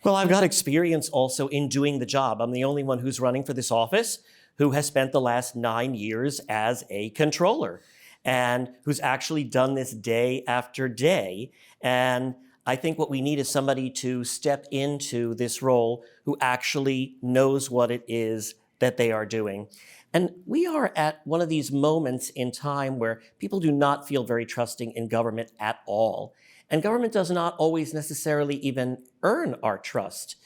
Well, I've got experience also in doing the job. I'm the only one who's running for this office who has spent the last 9 years as a controller and who's actually done this day after day. And I think what we need is somebody to step into this role who actually knows what it is that they are doing. And we are at one of these moments in time where people do not feel very trusting in government at all. And government does not always necessarily even earn our trust.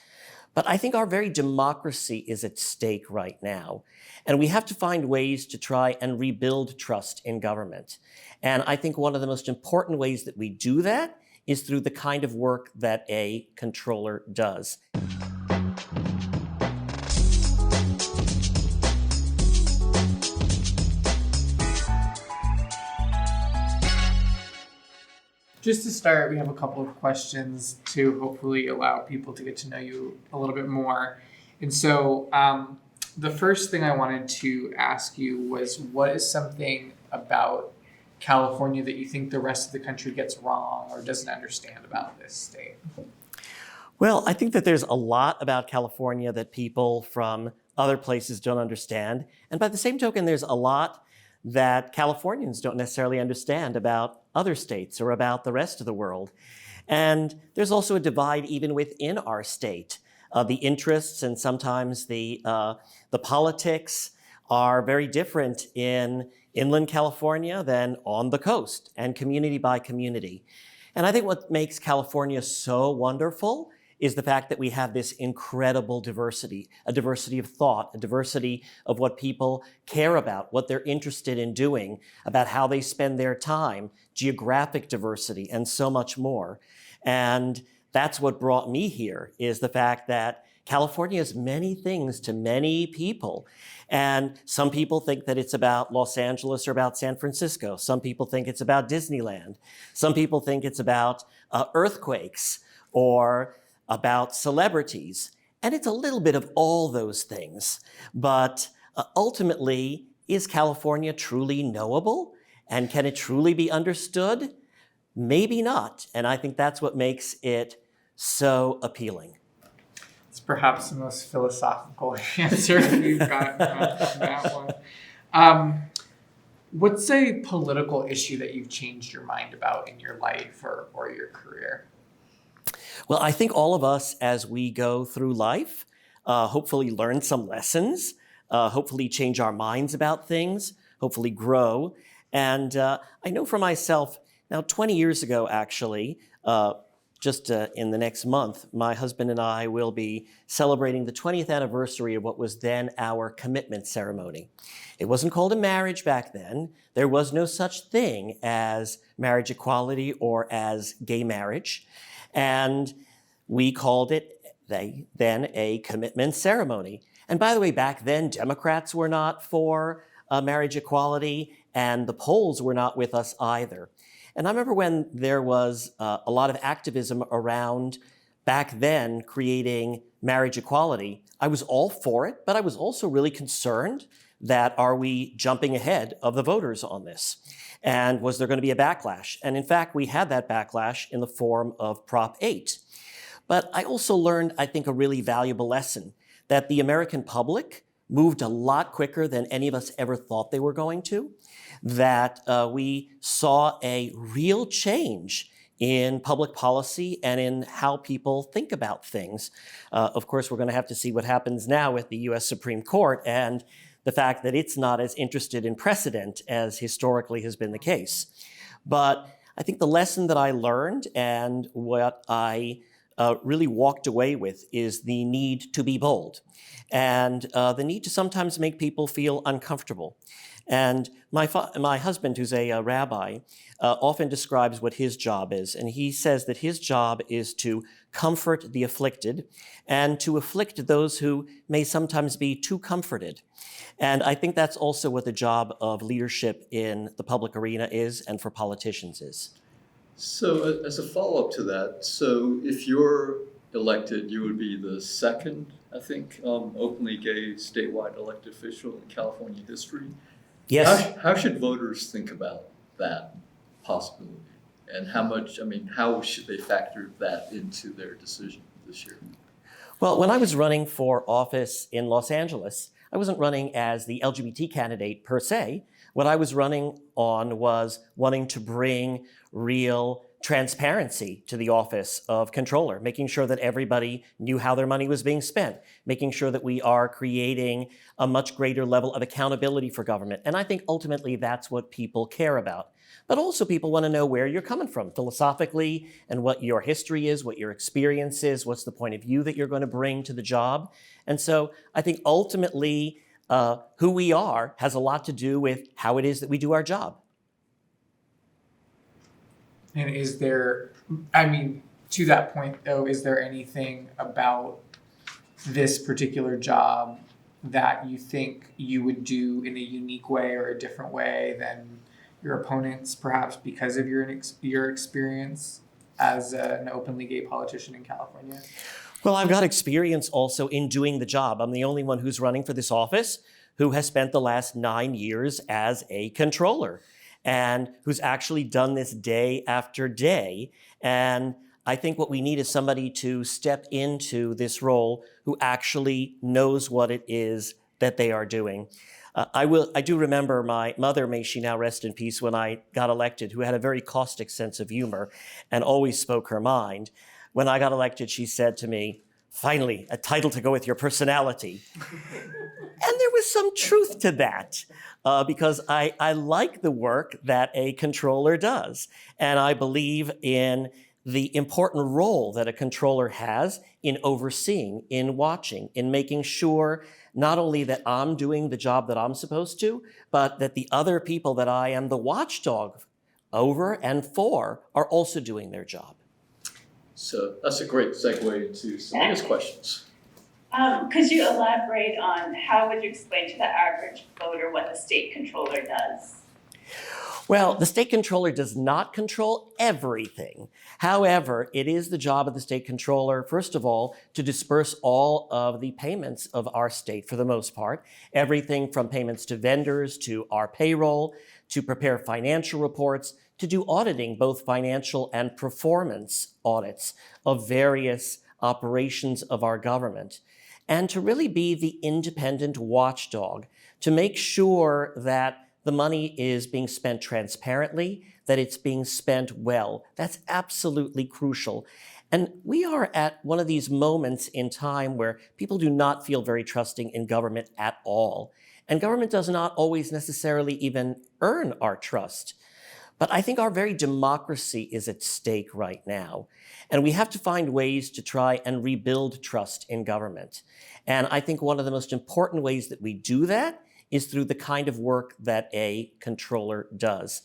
But I think our very democracy is at stake right now. And we have to find ways to try and rebuild trust in government. And I think one of the most important ways that we do that is through the kind of work that a controller does. Just to start, we have a couple of questions to hopefully allow people to get to know you a little bit more. And so the first thing I wanted to ask you was, what is something about California that you think the rest of the country gets wrong or doesn't understand about this state? Well, I think that there's a lot about California that people from other places don't understand. And by the same token, there's a lot that Californians don't necessarily understand about other states or about the rest of the world. And there's also a divide even within our state. The interests and sometimes the politics are very different in inland California than on the coast and community by community. And I think what makes California so wonderful is the fact that we have this incredible diversity, a diversity of thought, a diversity of what people care about, what they're interested in doing, about how they spend their time, geographic diversity, and so much more. And that's what brought me here, is the fact that California is many things to many people. And some people think that it's about Los Angeles or about San Francisco. Some people think it's about Disneyland. Some people think it's about earthquakes or about celebrities. And it's a little bit of all those things. But ultimately, is California truly knowable? And can it truly be understood? Maybe not. And I think that's what makes it so appealing. It's perhaps the most philosophical answer we've gotten on that one. What's a political issue that you've changed your mind about in your life or your career? Well, I think all of us, as we go through life, hopefully learn some lessons, hopefully change our minds about things, hopefully grow. And I know for myself, now 20 years ago, actually, just in the next month, my husband and I will be celebrating the 20th anniversary of what was then our commitment ceremony. It wasn't called a marriage back then. There was no such thing as marriage equality or as gay marriage. And we called it then a commitment ceremony. And by the way, back then, Democrats were not for marriage equality, and the polls were not with us either. And I remember when there was a lot of activism around back then creating marriage equality, I was all for it, but I was also really concerned that are we jumping ahead of the voters on this? And was there going to be a backlash? And in fact, we had that backlash in the form of Prop 8. But I also learned, I think, a really valuable lesson, that the American public moved a lot quicker than any of us ever thought they were going to, that we saw a real change in public policy and in how people think about things. Of course, we're going to have to see what happens now with the US Supreme Court and the fact that it's not as interested in precedent as historically has been the case. But I think the lesson that I learned and what I really walked away with is the need to be bold and the need to sometimes make people feel uncomfortable. And my husband, who's a rabbi, often describes what his job is. And he says that his job is to comfort the afflicted and to afflict those who may sometimes be too comforted. And I think that's also what the job of leadership in the public arena is and for politicians is. So as a follow-up to that, so if you're elected, you would be the second, I think, openly gay statewide elected official in California history. Yes. How should voters think about that possibility? And how should they factor that into their decision this year? Well, when I was running for office in Los Angeles, I wasn't running as the LGBT candidate per se. What I was running on was wanting to bring real transparency to the office of controller, making sure that everybody knew how their money was being spent, making sure that we are creating a much greater level of accountability for government. And I think ultimately that's what people care about. But also people want to know where you're coming from philosophically and what your history is, what your experience is, what's the point of view that you're going to bring to the job. And so I think ultimately who we are has a lot to do with how it is that we do our job. And is there, I mean, to that point though, is there anything about this particular job that you think you would do in a unique way or a different way than your opponents, perhaps because of your experience as an openly gay politician in California? Well, I've got experience also in doing the job. I'm the only one who's running for this office who has spent the last 9 years as a controller and who's actually done this day after day. And I think what we need is somebody to step into this role who actually knows what it is that they are doing. I do remember my mother, may she now rest in peace, when I got elected, who had a very caustic sense of humor and always spoke her mind. When I got elected, she said to me, "Finally, a title to go with your personality." And there was some truth to that because I like the work that a controller does. And I believe in the important role that a controller has in overseeing, in watching, in making sure not only that I'm doing the job that I'm supposed to, but that the other people that I am the watchdog over and for are also doing their job. So that's a great segue into some of these questions. Could you elaborate on how would you explain to the average voter what the state controller does? Well, the state controller does not control everything. However, it is the job of the state controller, first of all, to disperse all of the payments of our state for the most part, everything from payments to vendors, to our payroll, to prepare financial reports, to do auditing, both financial and performance audits of various operations of our government, and to really be the independent watchdog, to make sure that the money is being spent transparently, that it's being spent well. That's absolutely crucial. And we are at one of these moments in time where people do not feel very trusting in government at all. And government does not always necessarily even earn our trust. But I think our very democracy is at stake right now. And we have to find ways to try and rebuild trust in government. And I think one of the most important ways that we do that is through the kind of work that a controller does.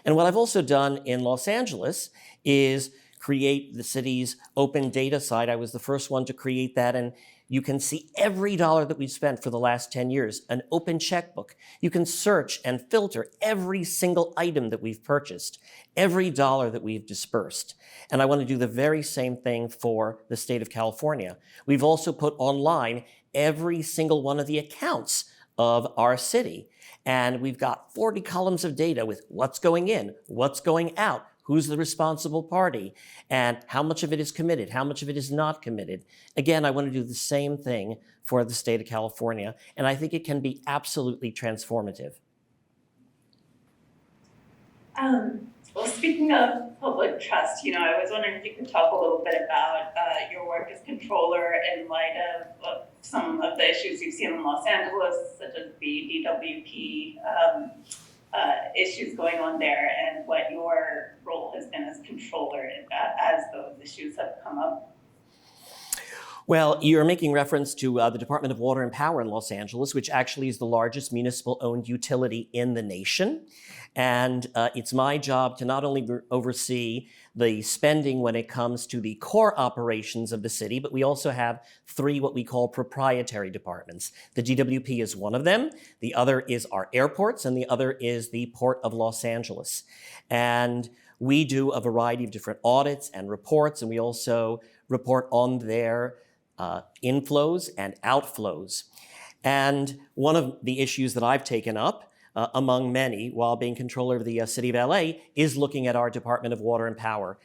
And what I've also done in Los Angeles is create the city's open data site. I was the first one to create that, and you can see every dollar that we've spent for the last 10 years, an open checkbook. You can search and filter every single item that we've purchased, every dollar that we've dispersed. And I want to do the very same thing for the state of California. We've also put online every single one of the accounts of our city. And we've got 40 columns of data with what's going in, what's going out, who's the responsible party, and how much of it is committed, how much of it is not committed. Again, I want to do the same thing for the state of California, and I think it can be absolutely transformative. Well, speaking of public trust, I was wondering if you could talk a little bit about your work as controller in light of some of the issues you've seen in Los Angeles, such as the DWP issues going on there, and what your role has been as controller as those issues have come up. Well, you're making reference to the Department of Water and Power in Los Angeles, which actually is the largest municipal-owned utility in the nation. And it's my job to not only oversee the spending when it comes to the core operations of the city, but we also have 3 what we call proprietary departments. The DWP is one of them, the other is our airports, and the other is the Port of Los Angeles. And we do a variety of different audits and reports, and we also report on their inflows and outflows. And one of the issues that I've taken up among many while being controller of the city of LA is looking at our Department of Water and Power.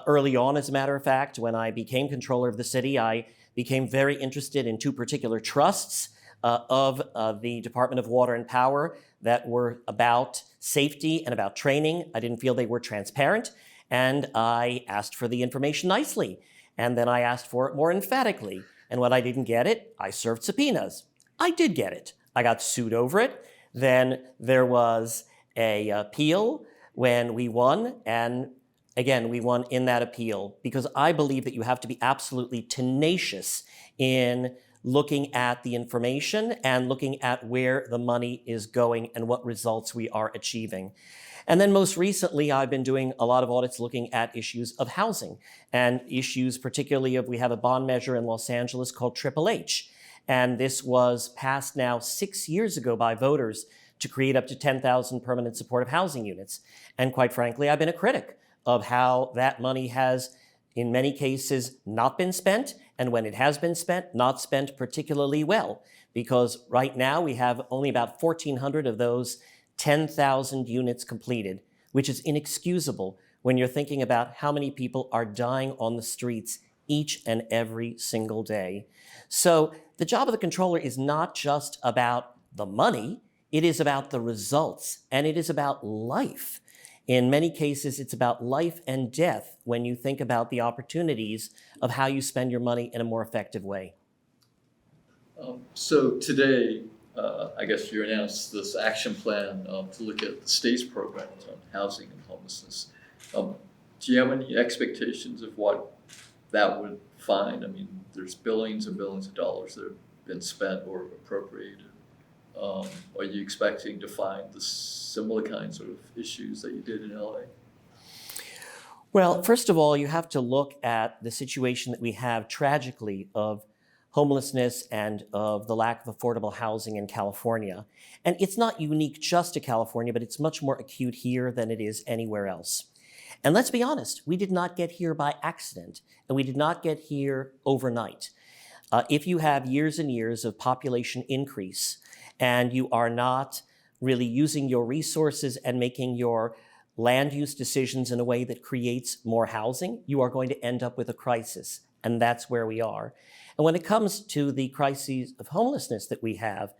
Early on, as a matter of fact, when I became controller of the city, I became very interested in two particular trusts of the Department of Water and Power that were about safety and about training. I didn't feel they were transparent, and I asked for the information nicely. And then I asked for it more emphatically. And when I didn't get it, I served subpoenas. I did get it. I got sued over it. Then there was an appeal when we won, and again, we won in that appeal because I believe that you have to be absolutely tenacious in looking at the information and looking at where the money is going and what results we are achieving. And then most recently, I've been doing a lot of audits looking at issues of housing and issues particularly of, we have a bond measure in Los Angeles called H. And this was passed now 6 years ago by voters to create up to 10,000 permanent supportive housing units. And quite frankly, I've been a critic of how that money has, in many cases, not been spent, and when it has been spent, not spent particularly well. Because right now we have only about 1,400 of those 10,000 units completed, which is inexcusable when you're thinking about how many people are dying on the streets each and every single day. So the job of the controller is not just about the money, it is about the results, and it is about life. In many cases, it's about life and death when you think about the opportunities of how you spend your money in a more effective way. So today, I guess you announced this action plan to look at the state's programs on housing and homelessness. Do you have any expectations of what that would find? I mean, there's billions and billions of dollars that have been spent or appropriated. Are you expecting to find the similar kinds of issues that you did in LA? Well, first of all, you have to look at the situation that we have tragically of homelessness and of the lack of affordable housing in California. And it's not unique just to California, but it's much more acute here than it is anywhere else. And let's be honest, we did not get here by accident, and we did not get here overnight. If you have years and years of population increase, and you are not really using your resources and making your land use decisions in a way that creates more housing, you are going to end up with a crisis. And that's where we are. And when it comes to the crises of homelessness that we have,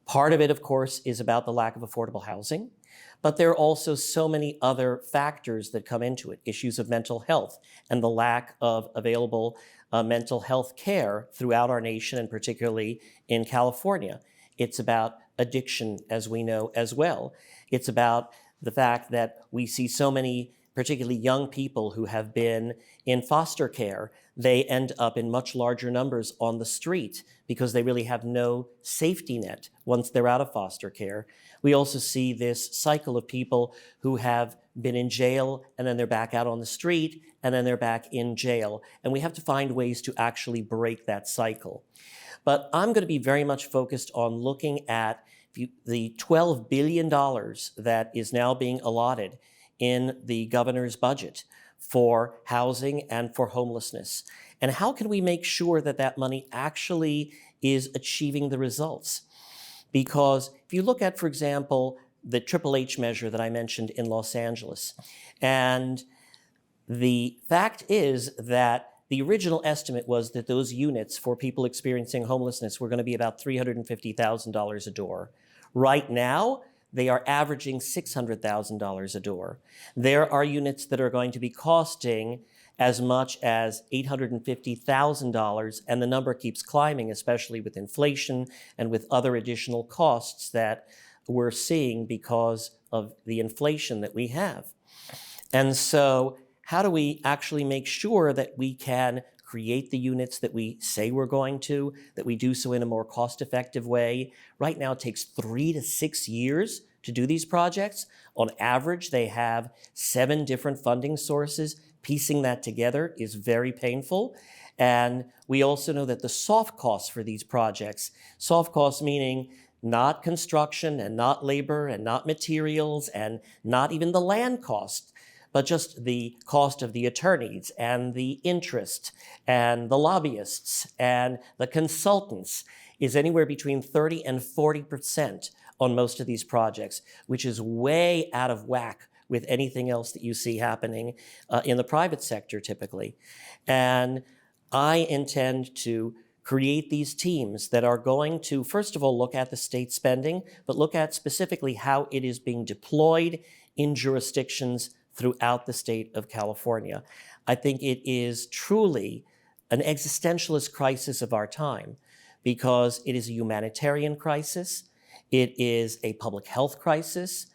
part of it, of course, is about the lack of affordable housing. But there are also so many other factors that come into it, issues of mental health and the lack of available mental health care throughout our nation, and particularly in California. It's about addiction, as we know as well. It's about the fact that we see so many, particularly young people who have been in foster care. They end up in much larger numbers on the street because they really have no safety net once they're out of foster care. We also see this cycle of people who have been in jail, and then they're back out on the street, and then they're back in jail. And we have to find ways to actually break that cycle. But I'm going to be very much focused on looking at the $12 billion that is now being allotted in the governor's budget for housing and for homelessness. And how can we make sure that that money actually is achieving the results? Because if you look at, for example, the H measure that I mentioned in Los Angeles, and the fact is that the original estimate was that those units for people experiencing homelessness were going to be about $350,000 a door. Right now, they are averaging $600,000 a door. There are units that are going to be costing as much as $850,000, and the number keeps climbing, especially with inflation and with other additional costs that we're seeing because of the inflation that we have. And so how do we actually make sure that we can create the units that we say we're going to, that we do so in a more cost-effective way? Right now, it takes 3 to 6 years to do these projects. On average, they have 7 different funding sources. Piecing that together is very painful. And we also know that the soft costs for these projects, soft costs meaning not construction and not labor and not materials and not even the land cost, but just the cost of the attorneys and the interest and the lobbyists and the consultants is anywhere between 30 and 40% on most of these projects, which is way out of whack with anything else that you see happening in the private sector typically. And I intend to create these teams that are going to, first of all, look at the state spending, but look at specifically how it is being deployed in jurisdictions throughout the state of California. I think it is truly an existentialist crisis of our time because it is a humanitarian crisis, it is a public health crisis,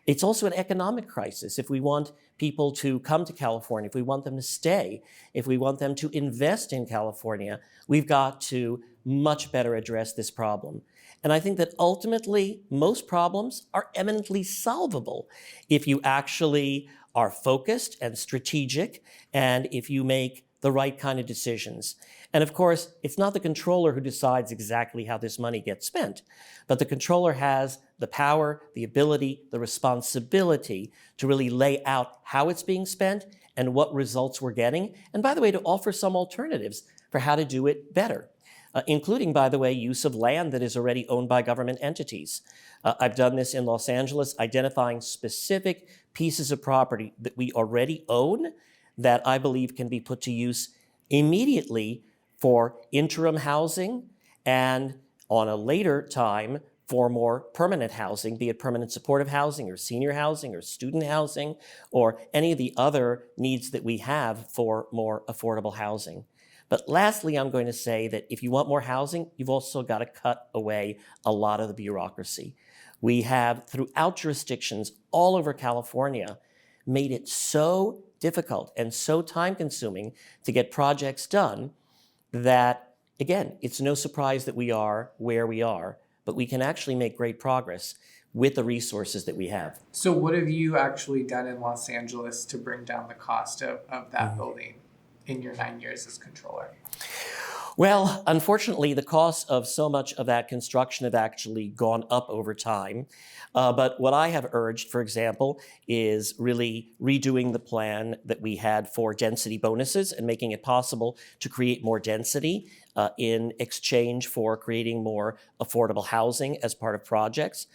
it's also an economic crisis. If we want people to come to California, if we want them to stay, if we want them to invest in California, we've got to much better address this problem. And I think that ultimately, most problems are eminently solvable if you actually are focused and strategic, and if you make the right kind of decisions. And of course, it's not the controller who decides exactly how this money gets spent, but the controller has the power, the ability, the responsibility to really lay out how it's being spent and what results we're getting. And by the way, to offer some alternatives for how to do it better, including, by the way, use of land that is already owned by government entities. I've done this in Los Angeles, identifying specific pieces of property that we already own that I believe can be put to use immediately for interim housing and on a later time for more permanent housing, be it permanent supportive housing or senior housing or student housing or any of the other needs that we have for more affordable housing. But lastly, I'm going to say that if you want more housing, you've also got to cut away a lot of the bureaucracy. We have, throughout jurisdictions all over California, made it so difficult and so time-consuming to get projects done that, again, it's no surprise that we are where we are, but we can actually make great progress with the resources that we have. So what have you actually done in Los Angeles to bring down the cost of that building in your 9 years as controller? Well, unfortunately, the costs of so much of that construction have actually gone up over time. But what I have urged, for example, is really redoing the plan that we had for density bonuses and making it possible to create more density in exchange for creating more affordable housing as part of projects.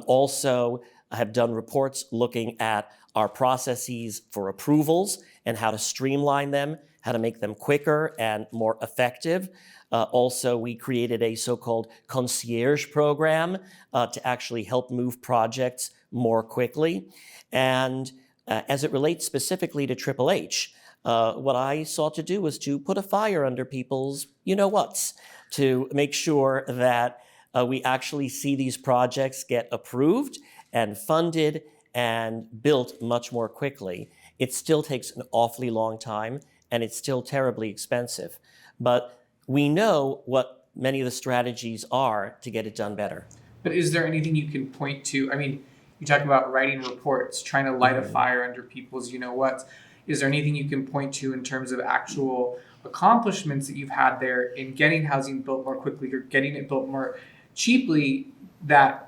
Also, I have done reports looking at our processes for approvals and how to streamline them, how to make them quicker and more effective. Also, we created a so-called concierge program to actually help move projects more quickly. And as it relates specifically to Triple H, what I sought to do was to put a fire under people's you-know-whats to make sure that we actually see these projects get approved and funded and built much more quickly. It still takes an awfully long time, and it's still terribly expensive. But we know what many of the strategies are to get it done better. But is there anything you can point to? I mean, you talk about writing reports, trying to light a fire under people's you-know-whats. Is there anything you can point to in terms of actual accomplishments that you've had there in getting housing built more quickly or getting it built more cheaply,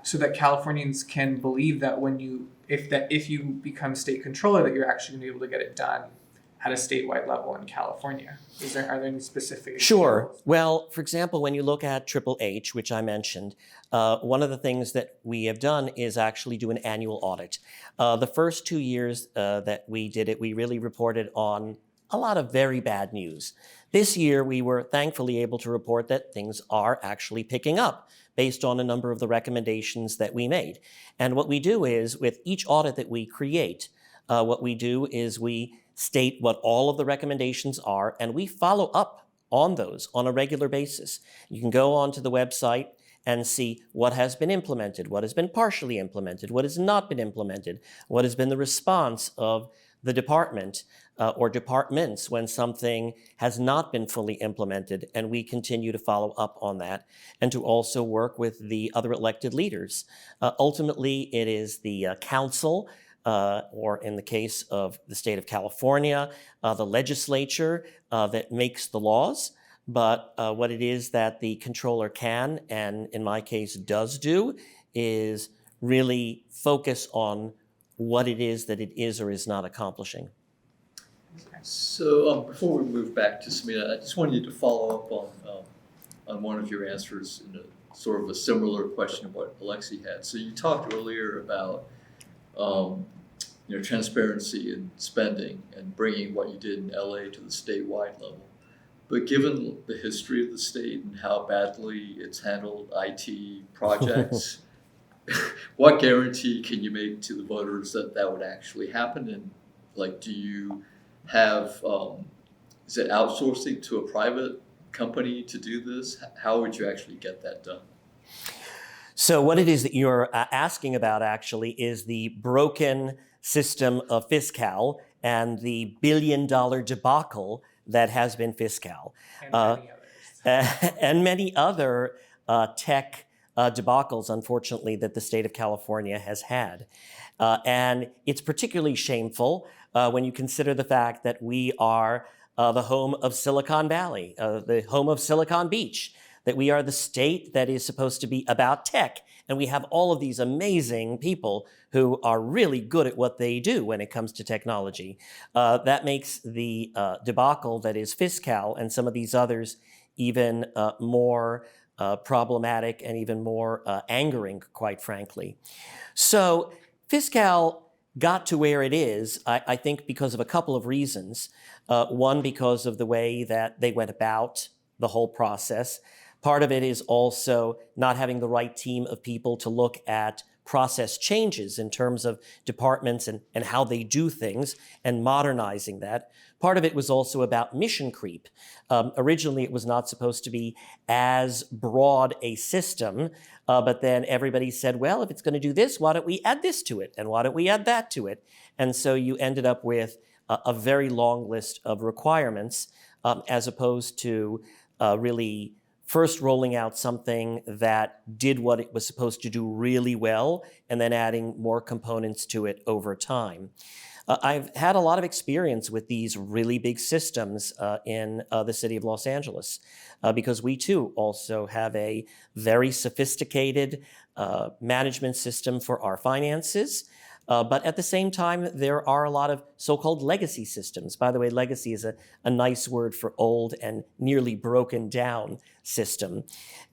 so that Californians can believe that if you become state controller, that you're actually going to be able to get it done at a statewide level in California? Are there any specific examples? Sure. Well, for example, when you look at Triple H, which I mentioned, one of the things that we have done is actually do an annual audit. The first 2 years that we did it, we really reported on a lot of very bad news. This year, we were thankfully able to report that things are actually picking up based on a number of the recommendations that we made. And what we do is, with each audit that we create, what we do is we state what all of the recommendations are, and we follow up on those on a regular basis. You can go onto the website and see what has been implemented, what has been partially implemented, what has not been implemented, what has been the response of the department or departments when something has not been fully implemented, and we continue to follow up on that and to also work with the other elected leaders. Ultimately, it is the council, or in the case of the state of California, the legislature that makes the laws. But what it is that the controller can, and in my case does do, is really focus on what it is that it is or is not accomplishing. So before we move back to Samina, I just wanted you to follow up on one of your answers in a sort of a similar question of what Alexi had. So you talked earlier about transparency in spending and bringing what you did in LA to the statewide level. But given the history of the state and how badly it's handled IT projects, what guarantee can you make to the voters that that would actually happen? And like, do you have, is it outsourcing to a private company to do this? How would you actually get that done? So what it is that you're asking about actually is the broken system of Fiscal and the billion-dollar debacle that has been Fiscal. And many others. And many other tech debacles, unfortunately, that the state of California has had. And it's particularly shameful when you consider the fact that we are the home of Silicon Valley, the home of Silicon Beach, that we are the state that is supposed to be about tech. And we have all of these amazing people who are really good at what they do when it comes to technology. That makes the debacle that is Fiscal and some of these others even more problematic and even more angering, quite frankly. So Fiscal got to where it is, I think, because of a couple of reasons. One, because of the way that they went about the whole process. Part of it is also not having the right team of people to look at process changes in terms of departments and how they do things and modernizing that. Part of it was also about mission creep. Originally, it was not supposed to be as broad a system, but then everybody said, well, if it's going to do this, why don't we add this to it? And why don't we add that to it? And so you ended up with a very long list of requirements as opposed to really first rolling out something that did what it was supposed to do really well and then adding more components to it over time. I've had a lot of experience with these really big systems in the city of Los Angeles because we too also have a very sophisticated management system for our finances. But at the same time, there are a lot of so-called legacy systems. By the way, legacy is a nice word for old and nearly broken down system.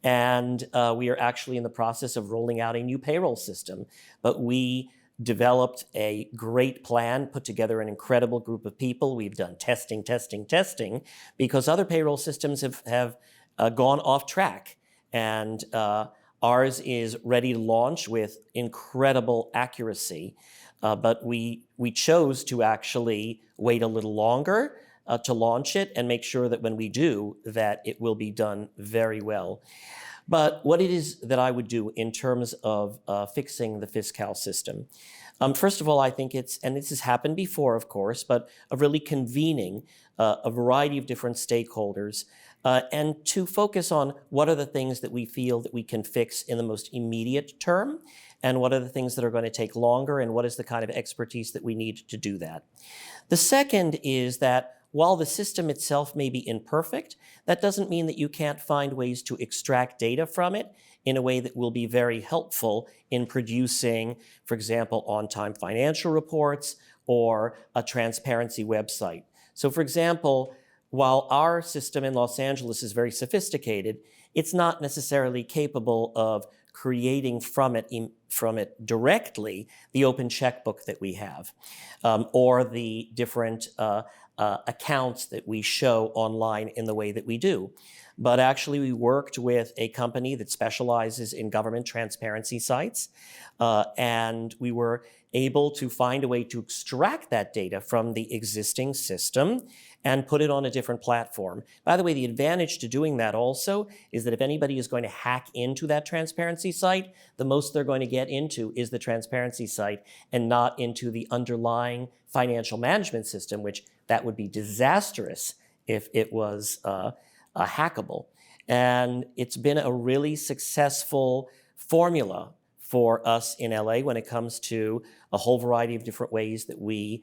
And we are actually in the process of rolling out a new payroll system. But we developed a great plan, put together an incredible group of people. We've done testing, because other payroll systems have gone off track. And ours is ready to launch with incredible accuracy, but we chose to actually wait a little longer to launch it and make sure that when we do, that it will be done very well. But what it is that I would do in terms of fixing the Fiscal system, first of all, I think it's, and this has happened before, of course, but of really convening a variety of different stakeholders and to focus on what are the things that we feel that we can fix in the most immediate term, and what are the things that are going to take longer, and what is the kind of expertise that we need to do that. The second is that while the system itself may be imperfect, that doesn't mean that you can't find ways to extract data from it in a way that will be very helpful in producing, for example, on-time financial reports or a transparency website. So for example, while our system in Los Angeles is very sophisticated, it's not necessarily capable of creating from it directly the open checkbook that we have, or the different accounts that we show online in the way that we do. But actually, we worked with a company that specializes in government transparency sites, and we were able to find a way to extract that data from the existing system and put it on a different platform. By the way, the advantage to doing that also is that if anybody is going to hack into that transparency site, the most they're going to get into is the transparency site and not into the underlying financial management system, which that would be disastrous if it was hackable. And it's been a really successful formula for us in LA when it comes to a whole variety of different ways that we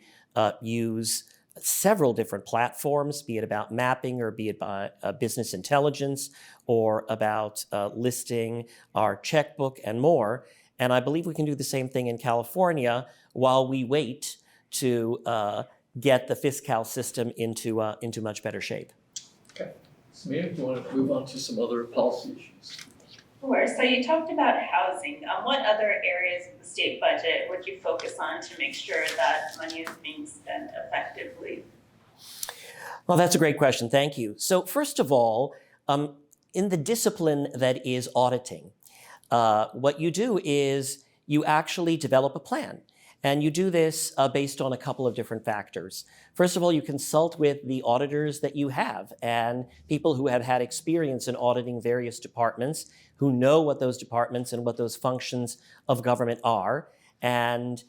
use several different platforms, be it about mapping or be it by business intelligence or about listing our checkbook and more. And I believe we can do the same thing in California while we wait to get the Fiscal system into much better shape. Okay. Samir, do you want to move on to some other policy issues? Sure. So you talked about housing. What other areas of the state budget would you focus on to make sure that money is being spent effectively? Well, that's a great question. Thank you. So first of all, in the discipline that is auditing, what you do is you actually develop a plan. And you do this based on a couple of different factors. First of all, you consult with the auditors that you have and people who have had experience in auditing various departments, who know what those departments and what those functions of government are. And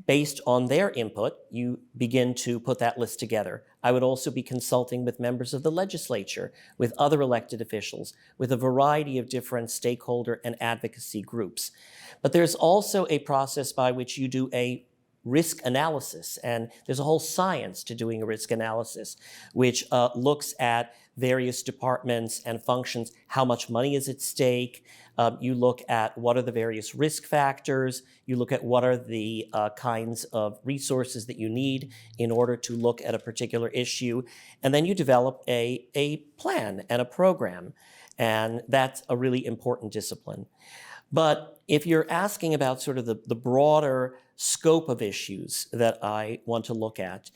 based on their input, you begin to put that list together. I would also be consulting with members of the legislature, with other elected officials, with a variety of different stakeholder and advocacy groups. But there's also a process by which you do a risk analysis, and there's a whole science to doing a risk analysis, which looks at various departments and functions, how much money is at stake. You look at what are the various risk factors. You look at what are the kinds of resources that you need in order to look at a particular issue. And then you develop a plan and a program. And that's a really important discipline. But if you're asking about sort of the broader scope of issues that I want to look at,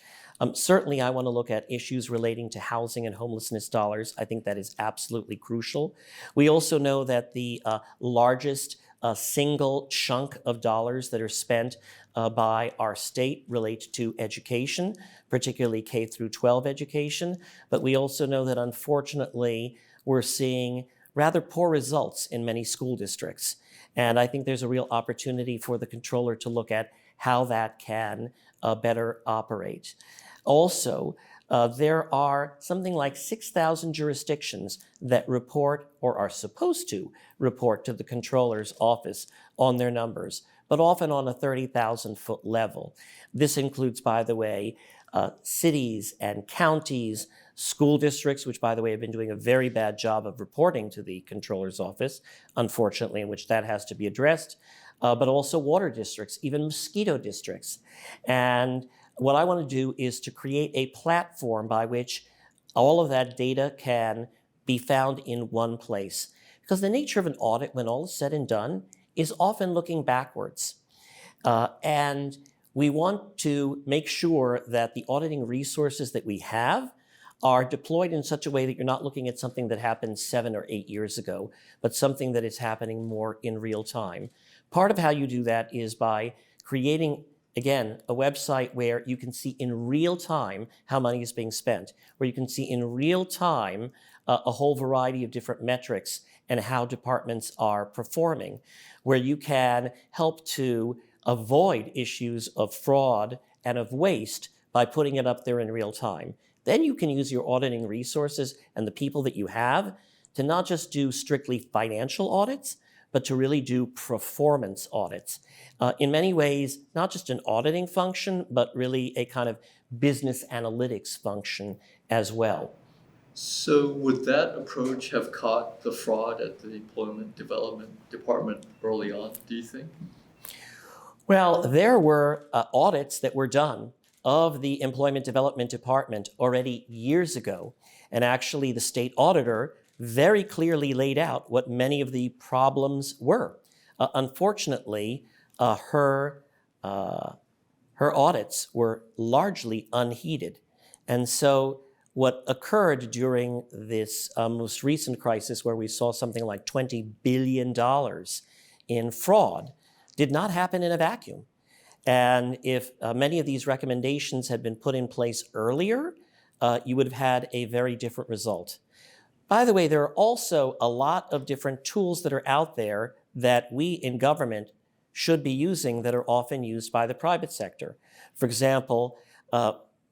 certainly I want to look at issues relating to housing and homelessness dollars. I think that is absolutely crucial. We also know that the largest single chunk of dollars that are spent by our state relate to education, particularly K through 12 education. But we also know that unfortunately we're seeing rather poor results in many school districts. And I think there's a real opportunity for the controller to look at how that can better operate. Also, there are something like 6,000 jurisdictions that report or are supposed to report to the controller's office on their numbers, but often on a 30,000-foot level. This includes, by the way, cities and counties, school districts, which, by the way, have been doing a very bad job of reporting to the controller's office, unfortunately, in which that has to be addressed, but also water districts, even mosquito districts. And what I want to do is to create a platform by which all of that data can be found in one place. Because the nature of an audit, when all is said and done, is often looking backwards. And we want to make sure that the auditing resources that we have are deployed in such a way that you're not looking at something that happened 7 or 8 years ago, but something that is happening more in real time. Part of how you do that is by creating, again, a website where you can see in real time how money is being spent, where you can see in real time a whole variety of different metrics and how departments are performing, where you can help to avoid issues of fraud and of waste by putting it up there in real time. Then you can use your auditing resources and the people that you have to not just do strictly financial audits, but to really do performance audits. In many ways, not just an auditing function, but really a kind of business analytics function as well. So would that approach have caught the fraud at the Employment Development Department early on, do you think? Well, there were audits that were done of the Employment Development Department already years ago. And actually, the state auditor very clearly laid out what many of the problems were. Unfortunately, her audits were largely unheeded. And so what occurred during this most recent crisis, where we saw something like $20 billion in fraud, did not happen in a vacuum. And if many of these recommendations had been put in place earlier, you would have had a very different result. By the way, there are also a lot of different tools that are out there that we in government should be using that are often used by the private sector. For example,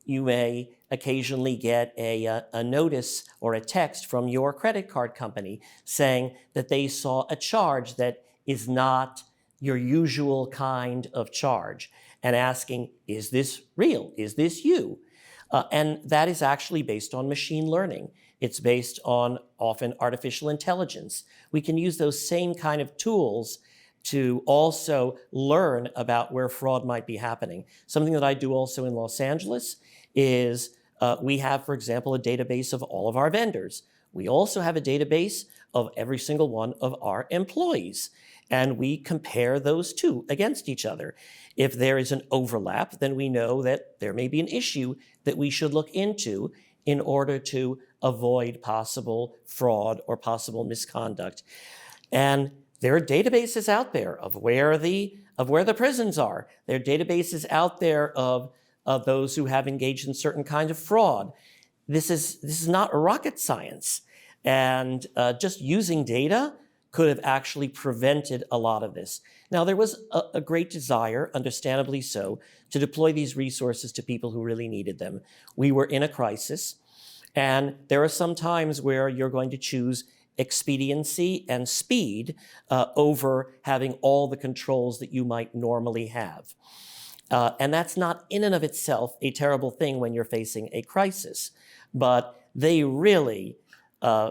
you may occasionally get a notice or a text from your credit card company saying that they saw a charge that is not your usual kind of charge, and asking, is this real? Is this you? And that is actually based on machine learning. It's based on often artificial intelligence. We can use those same kind of tools to also learn about where fraud might be happening. Something that I do also in Los Angeles is we have, for example, a database of all of our vendors. We also have a database of every single one of our employees. And we compare those two against each other. If there is an overlap, then we know that there may be an issue that we should look into in order to avoid possible fraud or possible misconduct. And there are databases out there of where the prisons are. There are databases out there of those who have engaged in certain kind of fraud. This is not rocket science. And just using data could have actually prevented a lot of this. Now, there was a great desire, understandably so, to deploy these resources to people who really needed them. We were in a crisis, and there are some times where you're going to choose expediency and speed over having all the controls that you might normally have. And that's not in and of itself a terrible thing when you're facing a crisis. But they really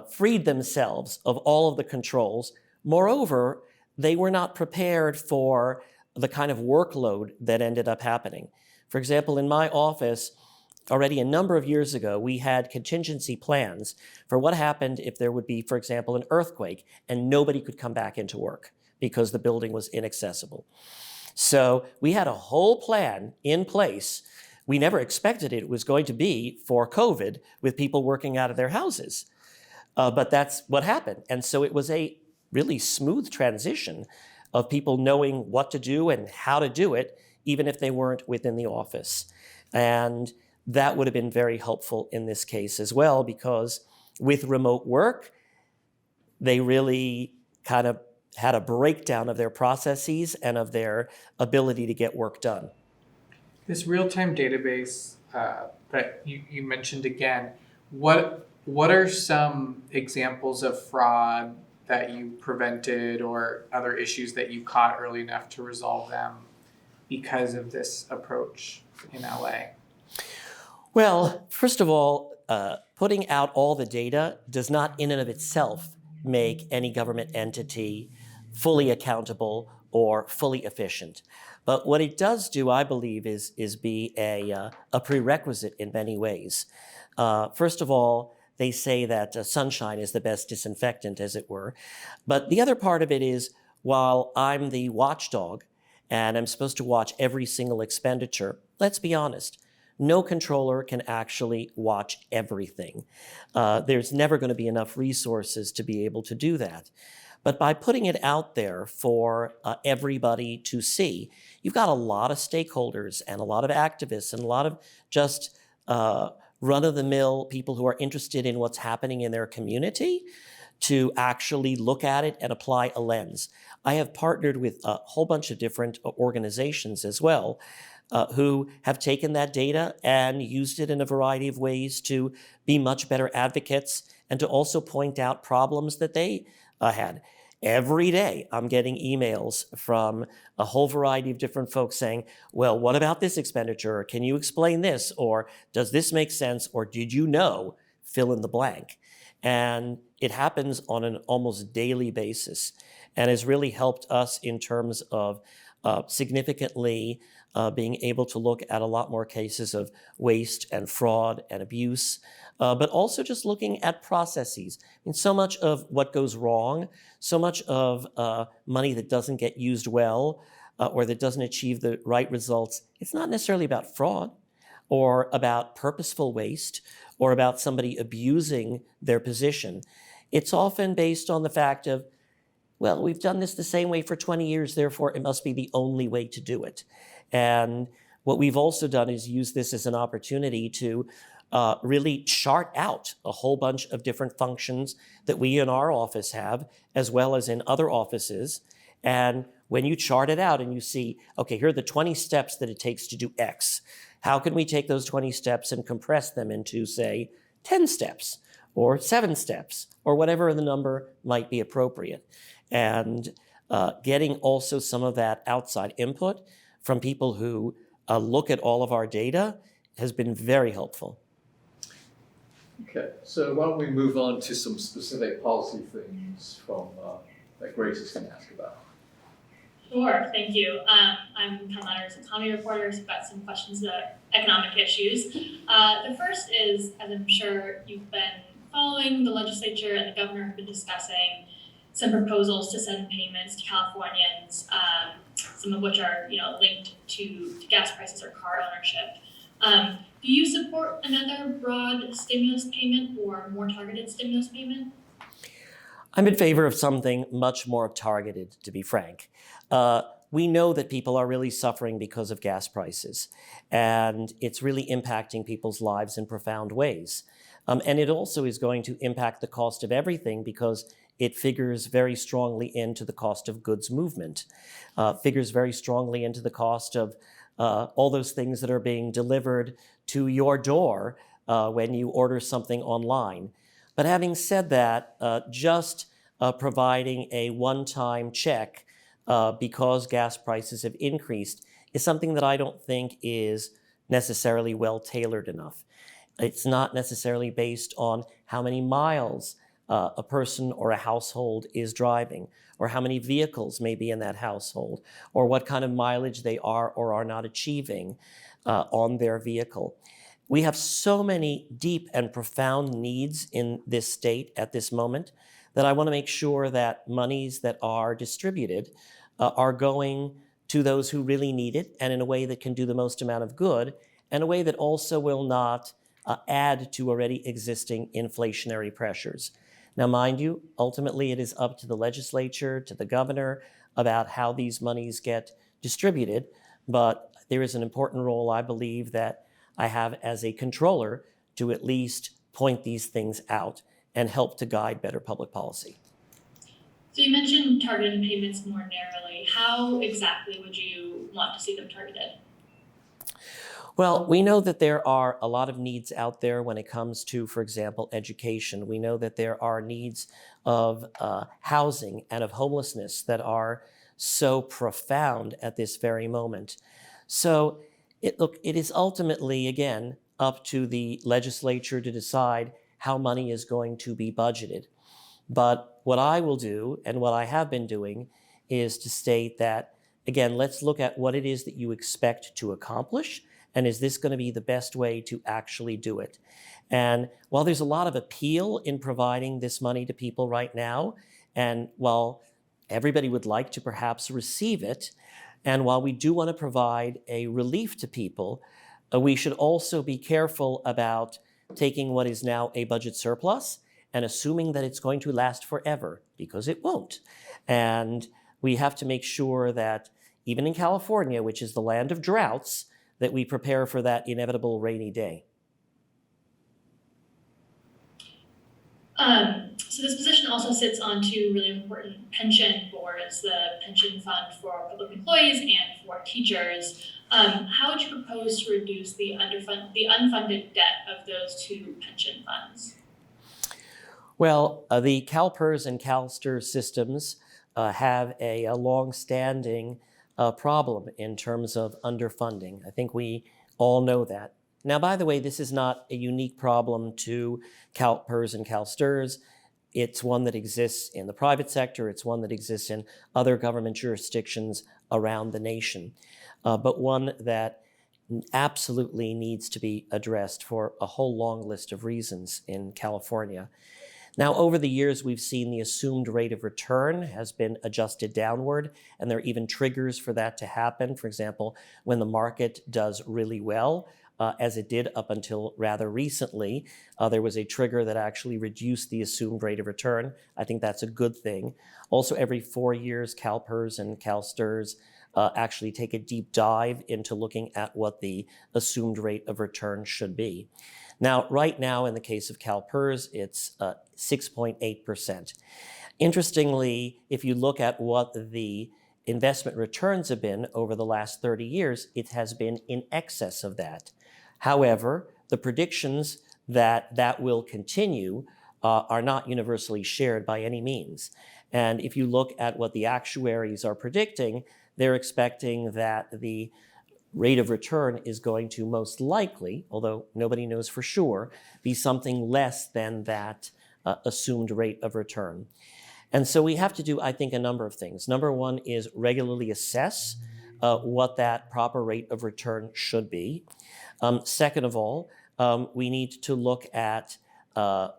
freed themselves of all of the controls. Moreover, they were not prepared for the kind of workload that ended up happening. For example, in my office, already a number of years ago, we had contingency plans for what happened if there would be, for example, an earthquake and nobody could come back into work because the building was inaccessible. So we had a whole plan in place. We never expected it was going to be for COVID with people working out of their houses. But that's what happened. And so it was a really smooth transition of people knowing what to do and how to do it, even if they weren't within the office. And that would have been very helpful in this case as well, because with remote work, they really kind of had a breakdown of their processes and of their ability to get work done. This real-time database that you mentioned again, what are some examples of fraud that you prevented or other issues that you caught early enough to resolve them because of this approach in LA? Well, first of all, putting out all the data does not in and of itself make any government entity fully accountable or fully efficient. But what it does do, I believe, is be a prerequisite in many ways. First of all, they say that sunshine is the best disinfectant, as it were. But the other part of it is, while I'm the watchdog and I'm supposed to watch every single expenditure, let's be honest, no controller can actually watch everything. There's never going to be enough resources to be able to do that. But by putting it out there for everybody to see, you've got a lot of stakeholders and a lot of activists and a lot of just run-of-the-mill people who are interested in what's happening in their community to actually look at it and apply a lens. I have partnered with a whole bunch of different organizations as well who have taken that data and used it in a variety of ways to be much better advocates and to also point out problems that they had. Every day, I'm getting emails from a whole variety of different folks saying, well, what about this expenditure? Can you explain this? Or does this make sense? Or did you know? Fill in the blank. And it happens on an almost daily basis and has really helped us in terms of significantly being able to look at a lot more cases of waste and fraud and abuse, but also just looking at processes. I mean, so much of what goes wrong, so much of money that doesn't get used well or that doesn't achieve the right results, it's not necessarily about fraud or about purposeful waste or about somebody abusing their position. It's often based on the fact of, well, we've done this the same way for 20 years, therefore it must be the only way to do it. And what we've also done is use this as an opportunity to really chart out a whole bunch of different functions that we in our office have, as well as in other offices. And when you chart it out and you see, okay, here are the 20 steps that it takes to do X, how can we take those 20 steps and compress them into, say, 10 steps or 7 steps or whatever the number might be appropriate? And getting also some of that outside input from people who look at all of our data has been very helpful. Okay, so why don't we move on to some specific policy things from that Grace is going to ask about. Sure, thank you. I'm CalMatters economy reporter, so I've got some questions about economic issues. The first is, as I'm sure you've been following, the legislature and the governor have been discussing some proposals to send payments to Californians, some of which are linked to gas prices or car ownership. Do you support another broad stimulus payment or more targeted stimulus payment? I'm in favor of something much more targeted, to be frank. We know that people are really suffering because of gas prices, and it's really impacting people's lives in profound ways. And it also is going to impact the cost of everything because it figures very strongly into the cost of goods movement, figures very strongly into the cost of all those things that are being delivered to your door when you order something online. But having said that, just providing a one-time check because gas prices have increased is something that I don't think is necessarily well tailored enough. It's not necessarily based on how many miles a person or a household is driving, or how many vehicles may be in that household, or what kind of mileage they are or are not achieving on their vehicle. We have so many deep and profound needs in this state at this moment that I want to make sure that monies that are distributed are going to those who really need it, and in a way that can do the most amount of good, and a way that also will not add to already existing inflationary pressures. Now, mind you, ultimately it is up to the legislature, to the governor, about how these monies get distributed, but there is an important role, I believe, that I have as a controller to at least point these things out and help to guide better public policy. So you mentioned targeted payments more narrowly. How exactly would you want to see them targeted? Well, we know that there are a lot of needs out there when it comes to, for example, education. We know that there are needs of housing and of homelessness that are so profound at this very moment. So it is ultimately, again, up to the legislature to decide how money is going to be budgeted. But what I will do, and what I have been doing, is to state that, again, let's look at what it is that you expect to accomplish, and is this going to be the best way to actually do it? And while there's a lot of appeal in providing this money to people right now, and while everybody would like to perhaps receive it, and while we do want to provide a relief to people, we should also be careful about taking what is now a budget surplus and assuming that it's going to last forever, because it won't. And we have to make sure that even in California, which is the land of droughts, that we prepare for that inevitable rainy day. So this position also sits on two really important pension boards, the pension fund for public employees and for teachers. How would you propose to reduce the unfunded debt of those two pension funds? Well, the CalPERS and CalSTRS systems have a long-standing problem in terms of underfunding. I think we all know that. Now, by the way, this is not a unique problem to CalPERS and CalSTRS. It's one that exists in the private sector. It's one that exists in other government jurisdictions around the nation, but one that absolutely needs to be addressed for a whole long list of reasons in California. Now, over the years, we've seen the assumed rate of return has been adjusted downward, and there are even triggers for that to happen. For example, when the market does really well, as it did up until rather recently, there was a trigger that actually reduced the assumed rate of return. I think that's a good thing. Also, every 4 years, CalPERS and CalSTRS actually take a deep dive into looking at what the assumed rate of return should be. Now, right now, in the case of CalPERS, it's 6.8%. Interestingly, if you look at what the investment returns have been over the last 30 years, it has been in excess of that. However, the predictions that that will continue are not universally shared by any means. And if you look at what the actuaries are predicting, they're expecting that the rate of return is going to most likely, although nobody knows for sure, be something less than that assumed rate of return. And so we have to do, I think, a number of things. Number one is regularly assess what that proper rate of return should be. Second of all, we need to look at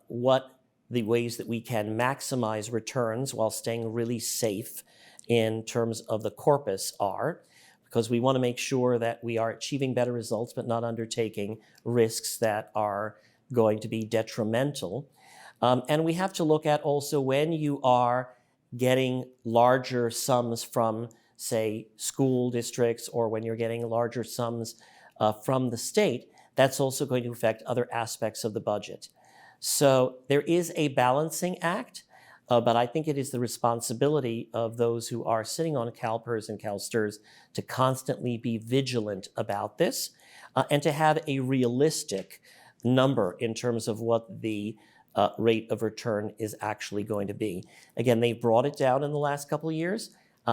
what the ways that we can maximize returns while staying really safe in terms of the corpus are. because we want to make sure that we are achieving better results but not undertaking risks that are going to be detrimental. And we have to look at also when you are getting larger sums from, say, school districts, or when you're getting larger sums from the state, that's also going to affect other aspects of the budget. So there is a balancing act, but I think it is the responsibility of those who are sitting on CalPERS and CalSTRS to constantly be vigilant about this and to have a realistic number in terms of what the rate of return is actually going to be. Again, they've brought it down in the last couple of years,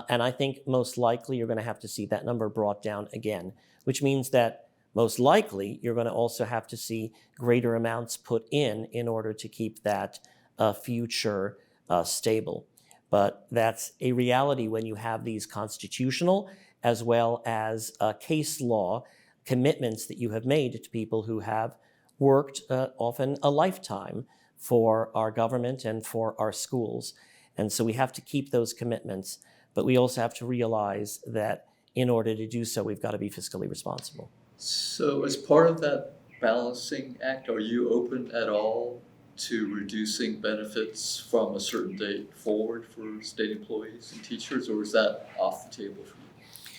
and I think most likely you're going to have to see that number brought down again, which means that most likely you're going to also have to see greater amounts put in order to keep that future stable. But that's a reality when you have these constitutional as well as case law commitments that you have made to people who have worked often a lifetime for our government and for our schools. And so we have to keep those commitments, but we also have to realize that in order to do so, we've got to be fiscally responsible. So as part of that balancing act, are you open at all to reducing benefits from a certain date forward for state employees and teachers, or is that off the table for you?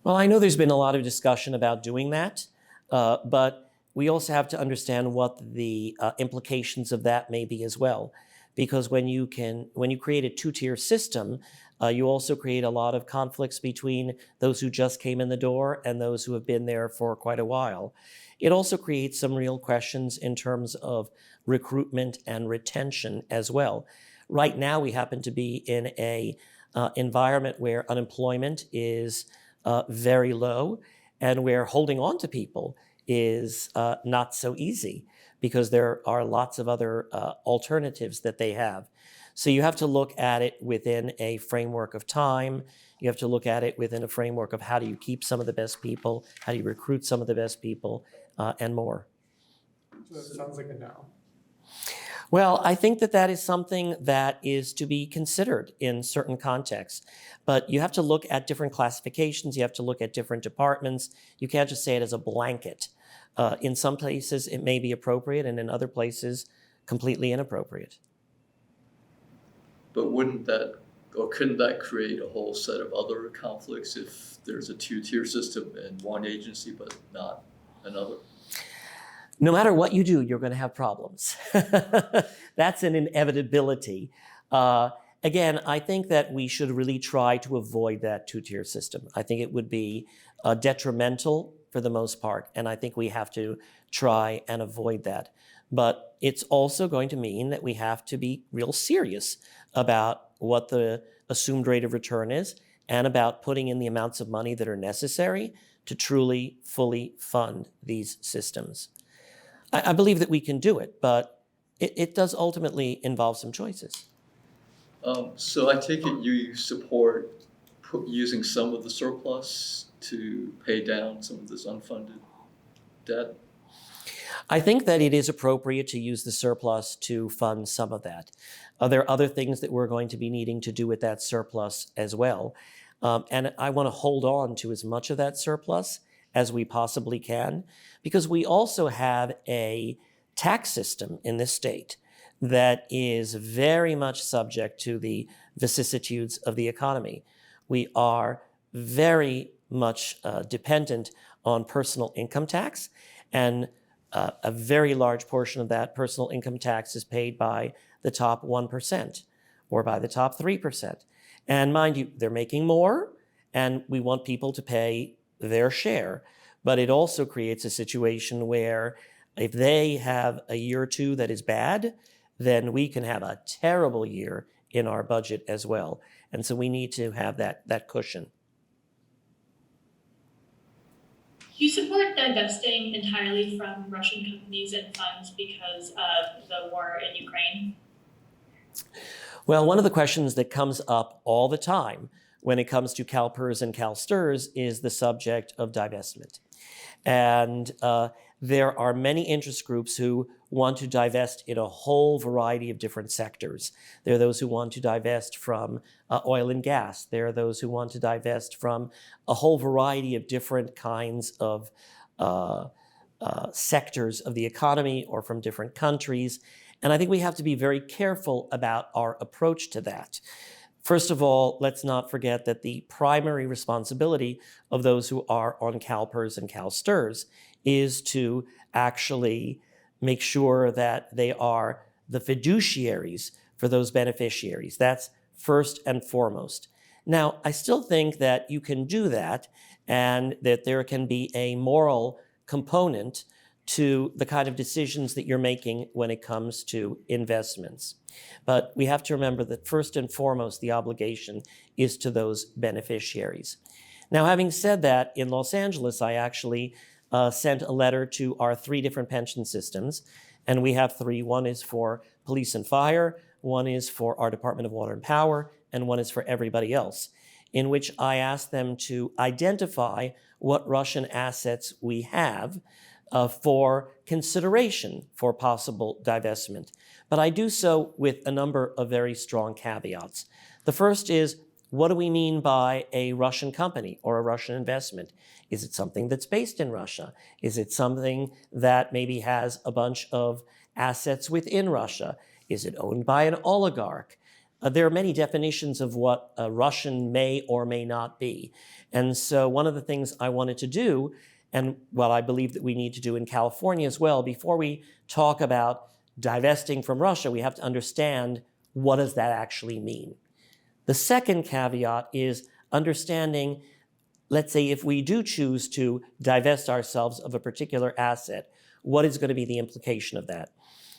Well, I know there's been a lot of discussion about doing that, but we also have to understand what the implications of that may be as well. Because when you create a two-tier system, you also create a lot of conflicts between those who just came in the door and those who have been there for quite a while. It also creates some real questions in terms of recruitment and retention as well. Right now, we happen to be in a environment where unemployment is very low, and where holding on to people is not so easy, because there are lots of other alternatives that they have. So you have to look at it within a framework of time. You have to look at it within a framework of how do you keep some of the best people, how do you recruit some of the best people, and more. So it sounds like a no. Well, I think that that is something that is to be considered in certain contexts. But you have to look at different classifications. You have to look at different departments. You can't just say it as a blanket. In some places, it may be appropriate, and in other places, completely inappropriate. But wouldn't that, or couldn't that create a whole set of other conflicts if there's a two-tier system in one agency but not another? No matter what you do, you're going to have problems. That's an inevitability. Again, I think that we should really try to avoid that two-tier system. I think it would be detrimental for the most part, and I think we have to try and avoid that. But it's also going to mean that we have to be real serious about what the assumed rate of return is and about putting in the amounts of money that are necessary to truly, fully fund these systems. I believe that we can do it, but it does ultimately involve some choices. So I take it you support using some of the surplus to pay down some of this unfunded debt? I think that it is appropriate to use the surplus to fund some of that. There are other things that we're going to be needing to do with that surplus as well. And I want to hold on to as much of that surplus as we possibly can, because we also have a tax system in this state that is very much subject to the vicissitudes of the economy. We are very much dependent on personal income tax, and a very large portion of that personal income tax is paid by the top 1% or by the top 3%. And mind you, they're making more, and we want people to pay their share. But it also creates a situation where if they have a year or two that is bad, then we can have a terrible year in our budget as well. And so we need to have that cushion. Do you support divesting entirely from Russian companies and funds because of the war in Ukraine? Well, one of the questions that comes up all the time when it comes to CalPERS and CalSTRS is the subject of divestment. And there are many interest groups who want to divest in a whole variety of different sectors. There are those who want to divest from oil and gas. There are those who want to divest from a whole variety of different kinds of sectors of the economy or from different countries. And I think we have to be very careful about our approach to that. First of all, let's not forget that the primary responsibility of those who are on CalPERS and CalSTRS is to actually make sure that they are the fiduciaries for those beneficiaries. That's first and foremost. Now, I still think that you can do that and that there can be a moral component to the kind of decisions that you're making when it comes to investments. But we have to remember that first and foremost, the obligation is to those beneficiaries. Now, having said that, in Los Angeles, I actually sent a letter to our 3 different pension systems, and we have 3. One is for police and fire, one is for our Department of Water and Power, and one is for everybody else, in which I asked them to identify what Russian assets we have for consideration for possible divestment. But I do so with a number of very strong caveats. The first is, what do we mean by a Russian company or a Russian investment? Is it something that's based in Russia? Is it something that maybe has a bunch of assets within Russia? Is it owned by an oligarch? There are many definitions of what a Russian may or may not be. And so one of the things I wanted to do, and what I believe that we need to do in California as well, before we talk about divesting from Russia, we have to understand, what does that actually mean? The second caveat is understanding, let's say if we do choose to divest ourselves of a particular asset, what is going to be the implication of that?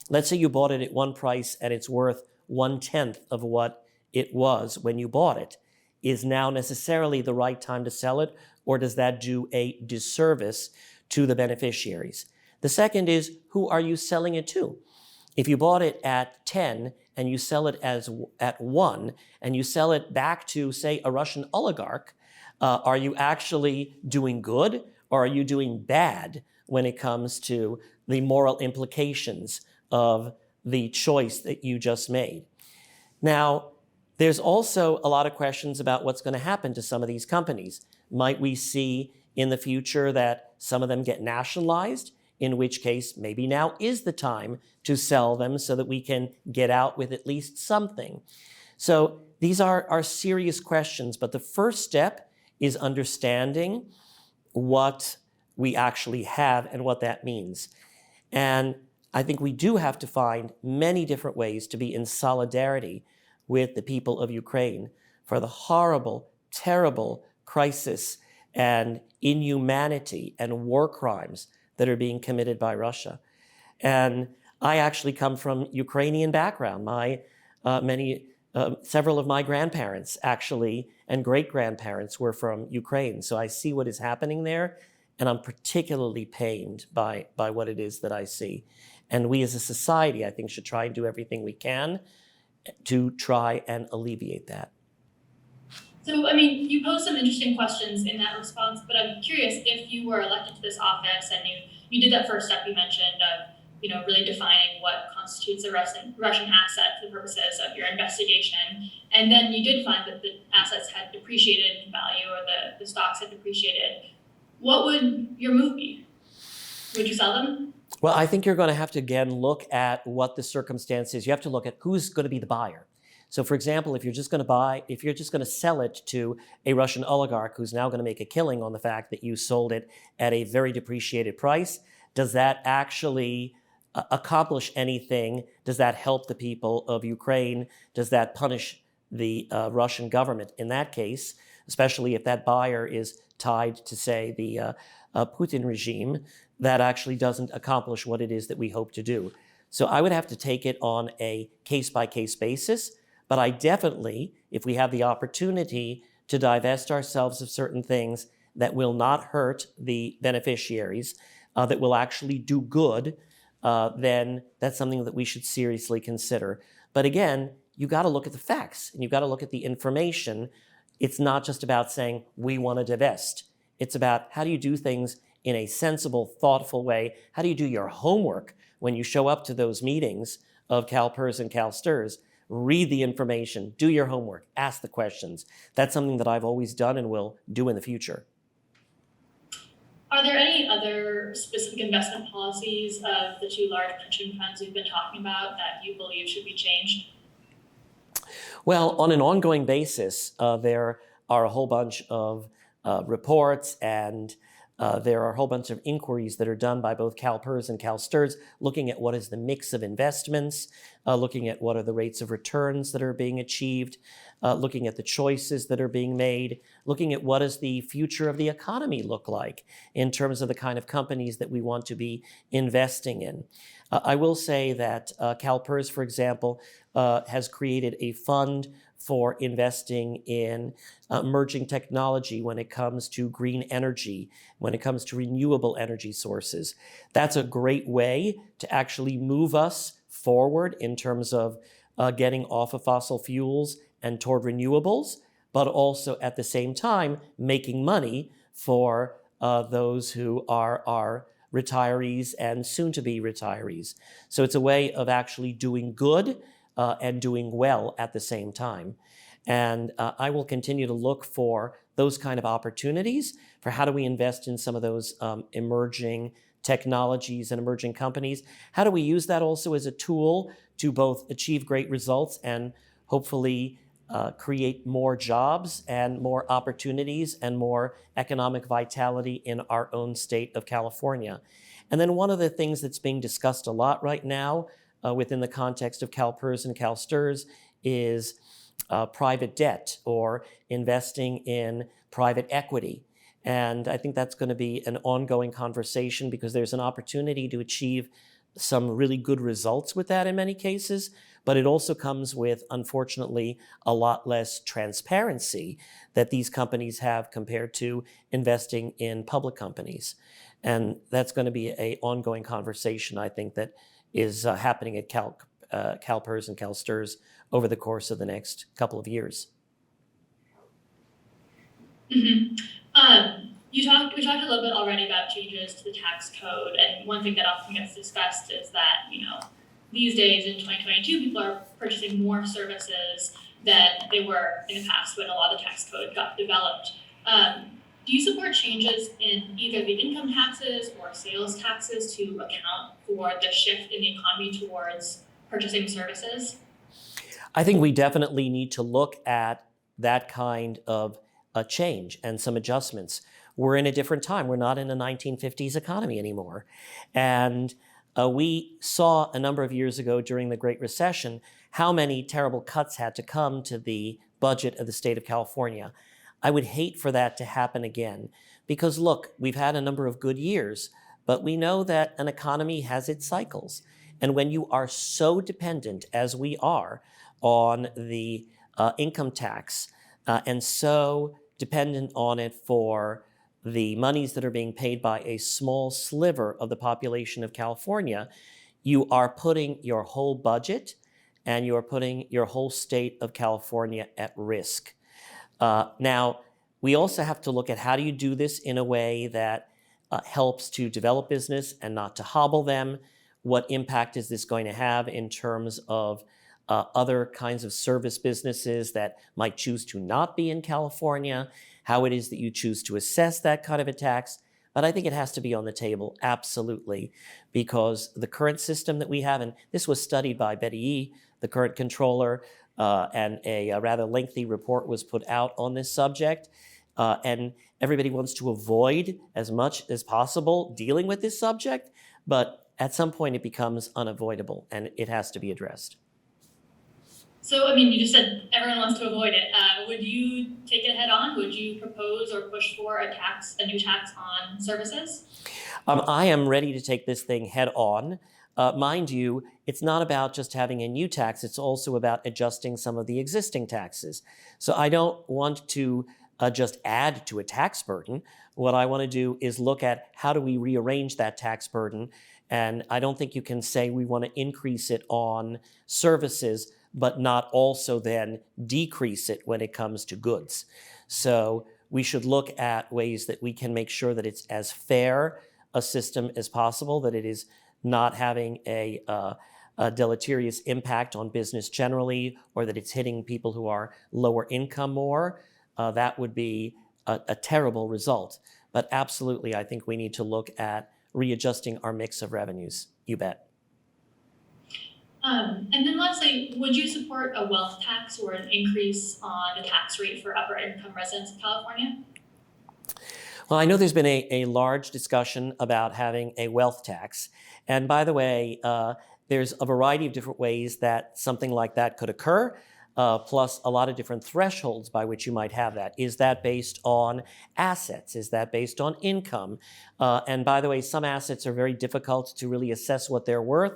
Let's say you bought it at one price and it's worth 1/10 of what it was when you bought it. Is now necessarily the right time to sell it, or does that do a disservice to the beneficiaries? The second is, who are you selling it to? If you bought it at 10 and you sell it at 1 and you sell it back to, say, a Russian oligarch, are you actually doing good or are you doing bad when it comes to the moral implications of the choice that you just made? Now, there's also a lot of questions about what's going to happen to some of these companies. Might we see in the future that some of them get nationalized, in which case maybe now is the time to sell them so that we can get out with at least something? So these are serious questions, but the first step is understanding what we actually have and what that means. And I think we do have to find many different ways to be in solidarity with the people of Ukraine for the horrible, terrible crisis and inhumanity and war crimes that are being committed by Russia. And I actually come from Ukrainian background. Several of my grandparents actually and great-grandparents were from Ukraine. So I see what is happening there, and I'm particularly pained by what it is that I see. And we as a society, I think, should try and do everything we can to try and alleviate that. So, I mean, you posed some interesting questions in that response, but I'm curious, if you were elected to this office and you did that first step you mentioned of, really defining what constitutes a Russian asset for the purposes of your investigation, and then you did find that the assets had depreciated in value or the stocks had depreciated, what would your move be? Would you sell them? Well, I think you're going to have to, again, look at what the circumstance is. You have to look at who's going to be the buyer. So, for example, if you're just going to sell it to a Russian oligarch who's now going to make a killing on the fact that you sold it at a very depreciated price, does that actually accomplish anything? Does that help the people of Ukraine? Does that punish the Russian government in that case, especially if that buyer is tied to, say, the Putin regime? That actually doesn't accomplish what it is that we hope to do. So I would have to take it on a case-by-case basis, but I definitely, if we have the opportunity to divest ourselves of certain things that will not hurt the beneficiaries, that will actually do good, then that's something that we should seriously consider. But again, you got to look at the facts and you've got to look at the information. It's not just about saying we want to divest. It's about how do you do things in a sensible, thoughtful way? How do you do your homework when you show up to those meetings of CalPERS and CalSTRS? Read the information, do your homework, ask the questions. That's something that I've always done and will do in the future. Are there any other specific investment policies of the two large pension funds we've been talking about that you believe should be changed? Well, on an ongoing basis, there are a whole bunch of reports and there are a whole bunch of inquiries that are done by both CalPERS and CalSTRS, looking at what is the mix of investments, looking at what are the rates of returns that are being achieved, looking at the choices that are being made, looking at what does the future of the economy look like in terms of the kind of companies that we want to be investing in. I will say that CalPERS, for example, has created a fund for investing in emerging technology when it comes to green energy, when it comes to renewable energy sources. That's a great way to actually move us forward in terms of getting off of fossil fuels and toward renewables, but also at the same time making money for those who are our retirees and soon-to-be retirees. So it's a way of actually doing good and doing well at the same time. And I will continue to look for those kind of opportunities for how do we invest in some of those emerging technologies and emerging companies. How do we use that also as a tool to both achieve great results and hopefully create more jobs and more opportunities and more economic vitality in our own state of California. And then one of the things that's being discussed a lot right now within the context of CalPERS and CalSTRS is private debt or investing in private equity. And I think that's going to be an ongoing conversation because there's an opportunity to achieve some really good results with that in many cases, but it also comes with, unfortunately, a lot less transparency that these companies have compared to investing in public companies. And that's going to be an ongoing conversation, I think, that is happening at CalPERS and CalSTRS over the course of the next couple of years. Mm-hmm. We talked a little bit already about changes to the tax code, and one thing that often gets discussed is that, these days in 2022, people are purchasing more services than they were in the past when a lot of the tax code got developed. Do you support changes in either the income taxes or sales taxes to account for the shift in the economy towards purchasing services? I think we definitely need to look at that kind of a change and some adjustments. We're in a different time. We're not in a 1950s economy anymore. And we saw a number of years ago during the Great Recession how many terrible cuts had to come to the budget of the state of California. I would hate for that to happen again because, look, we've had a number of good years, but we know that an economy has its cycles. And when you are so dependent, as we are, on the income tax and so dependent on it for the monies that are being paid by a small sliver of the population of California, you are putting your whole budget and you are putting your whole state of California at risk. Now, we also have to look at how do you do this in a way that helps to develop business and not to hobble them. What impact is this going to have in terms of other kinds of service businesses that might choose to not be in California, how it is that you choose to assess that kind of a tax. But I think it has to be on the table, absolutely, because the current system that we have, and this was studied by Betty E., the current controller, and a rather lengthy report was put out on this subject. And everybody wants to avoid as much as possible dealing with this subject, but at some point it becomes unavoidable and it has to be addressed. So, you just said everyone wants to avoid it. Would you take it head on? Would you propose or push for a new tax on services? I am ready to take this thing head on. Mind you, it's not about just having a new tax. It's also about adjusting some of the existing taxes. So I don't want to just add to a tax burden. What I want to do is look at how do we rearrange that tax burden. And I don't think you can say we want to increase it on services, but not also then decrease it when it comes to goods. So we should look at ways that we can make sure that it's as fair a system as possible, that it is not having a deleterious impact on business generally, or that it's hitting people who are lower income more. That would be a terrible result. But absolutely, I think we need to look at readjusting our mix of revenues. You bet. And then lastly, would you support a wealth tax or an increase on the tax rate for upper income residents of California? Well, I know there's been a large discussion about having a wealth tax. And by the way, there's a variety of different ways that something like that could occur, plus a lot of different thresholds by which you might have that. Is that based on assets? Is that based on income? And by the way, some assets are very difficult to really assess what they're worth.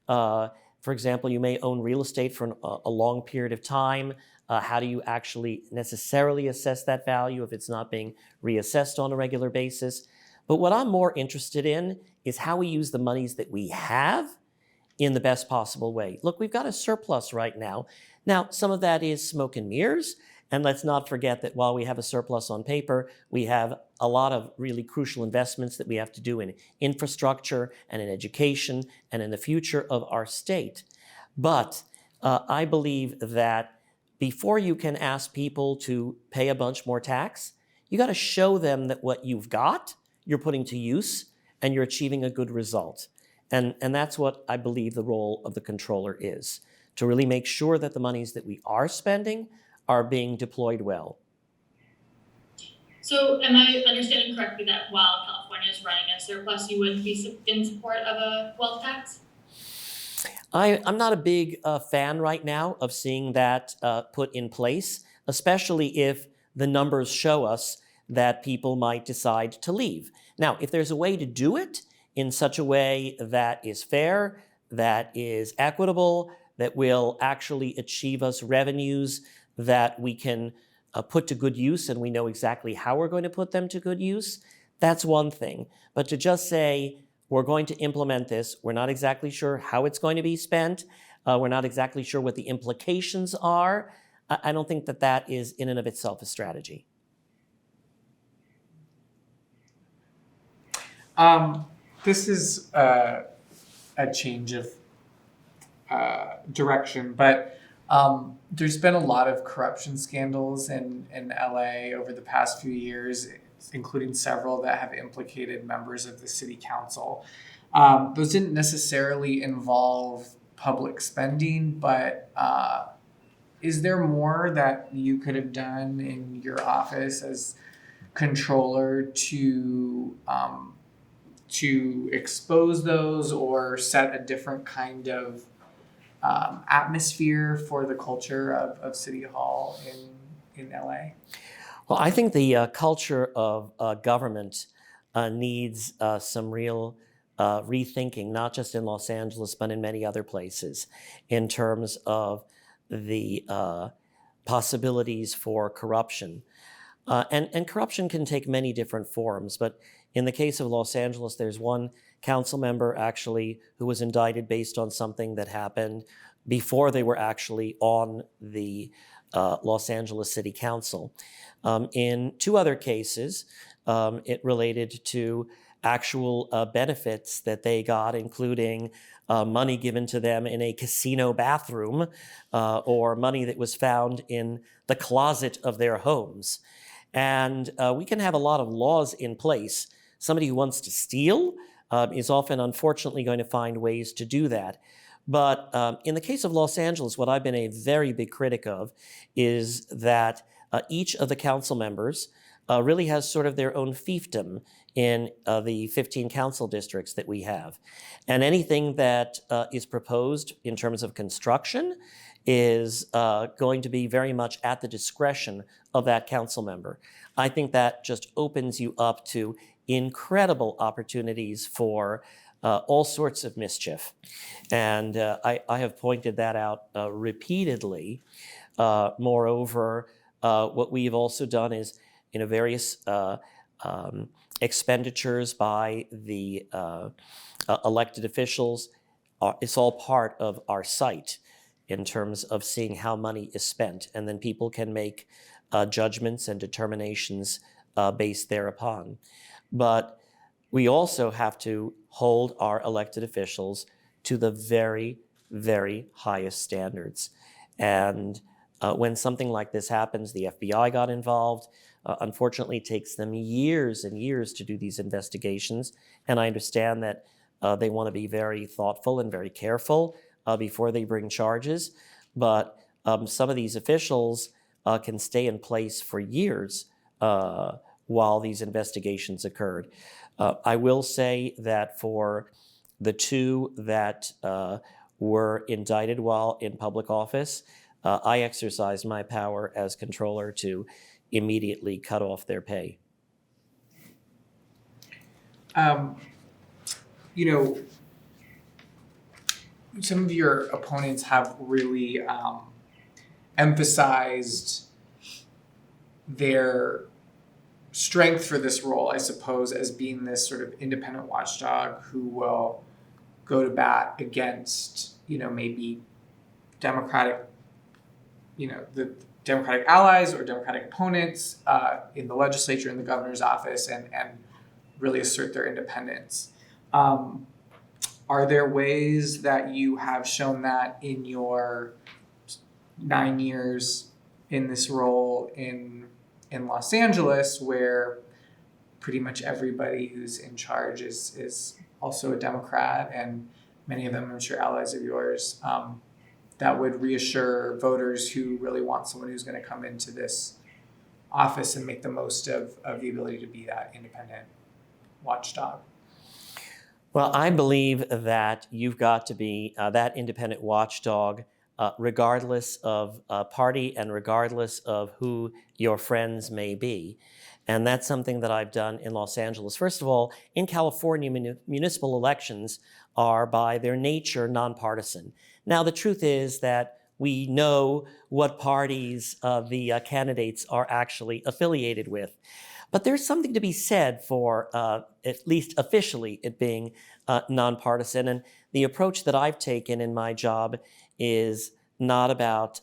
For example, you may own real estate for a long period of time. How do you actually necessarily assess that value if it's not being reassessed on a regular basis? But what I'm more interested in is how we use the monies that we have in the best possible way. Look, we've got a surplus right now. Now, some of that is smoke and mirrors. And let's not forget that while we have a surplus on paper, we have a lot of really crucial investments that we have to do in infrastructure and in education and in the future of our state. But I believe that before you can ask people to pay a bunch more tax, you got to show them that what you've got, you're putting to use and you're achieving a good result. And that's what I believe the role of the controller is, to really make sure that the monies that we are spending are being deployed well. So am I understanding correctly that while California is running a surplus, you would be in support of a wealth tax? I'm not a big fan right now of seeing that put in place, especially if the numbers show us that people might decide to leave. Now, if there's a way to do it in such a way that is fair, that is equitable, that will actually achieve us revenues that we can put to good use and we know exactly how we're going to put them to good use, that's one thing. But to just say, we're going to implement this, we're not exactly sure how it's going to be spent, we're not exactly sure what the implications are, I don't think that that is in and of itself a strategy. This is a change of direction, but there's been a lot of corruption scandals in LA over the past few years, including several that have implicated members of the city council. Those didn't necessarily involve public spending, but is there more that you could have done in your office as controller to expose those or set a different kind of atmosphere for the culture of City Hall in LA? Well, I think the culture of government needs some real rethinking, not just in Los Angeles, but in many other places, in terms of the possibilities for corruption. And corruption can take many different forms, but in the case of Los Angeles, there's one council member actually who was indicted based on something that happened before they were actually on the Los Angeles City Council. In two other cases, it related to actual benefits that they got, including money given to them in a casino bathroom or money that was found in the closet of their homes. And we can have a lot of laws in place. Somebody who wants to steal is often, unfortunately, going to find ways to do that. But in the case of Los Angeles, what I've been a very big critic of is that each of the council members really has sort of their own fiefdom in the 15 council districts that we have. And anything that is proposed in terms of construction is going to be very much at the discretion of that council member. I think that just opens you up to incredible opportunities for all sorts of mischief. And I have pointed that out repeatedly. Moreover, what we've also done is, various expenditures by the elected officials, it's all part of our site. in terms of seeing how money is spent, and then people can make judgments and determinations based thereupon. But we also have to hold our elected officials to the very, very highest standards. And when something like this happens, the FBI got involved. Unfortunately, it takes them years and years to do these investigations. And I understand that they want to be very thoughtful and very careful before they bring charges. But some of these officials can stay in place for years while these investigations occurred. I will say that for the two that were indicted while in public office, I exercised my power as controller to immediately cut off their pay. You know, some of your opponents have really emphasized their strength for this role, I suppose, as being this sort of independent watchdog who will go to bat against, maybe Democratic, the Democratic allies or Democratic opponents in the legislature, in the governor's office, and really assert their independence. Are there ways that you have shown that in your 9 years in this role in Los Angeles, where pretty much everybody who's in charge is also a Democrat, and many of them, I'm sure, allies of yours, that would reassure voters who really want someone who's going to come into this office and make the most of the ability to be that independent watchdog? Well, I believe that you've got to be that independent watchdog regardless of party and regardless of who your friends may be. And that's something that I've done in Los Angeles. First of all, in California, municipal elections are by their nature nonpartisan. Now, the truth is that we know what parties the candidates are actually affiliated with. But there's something to be said for, at least officially, it being nonpartisan. And the approach that I've taken in my job is not about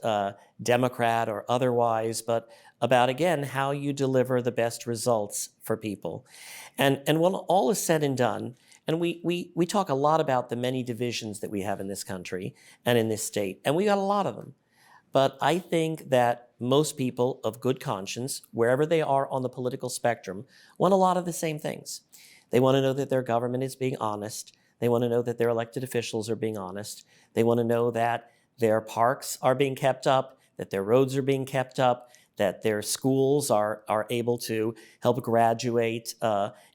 Democrat or otherwise, but about, again, how you deliver the best results for people. And when all is said and done, and we talk a lot about the many divisions that we have in this country and in this state, and we got a lot of them. But I think that most people of good conscience, wherever they are on the political spectrum, want a lot of the same things. They want to know that their government is being honest. They want to know that their elected officials are being honest. They want to know that their parks are being kept up, that their roads are being kept up, that their schools are able to help graduate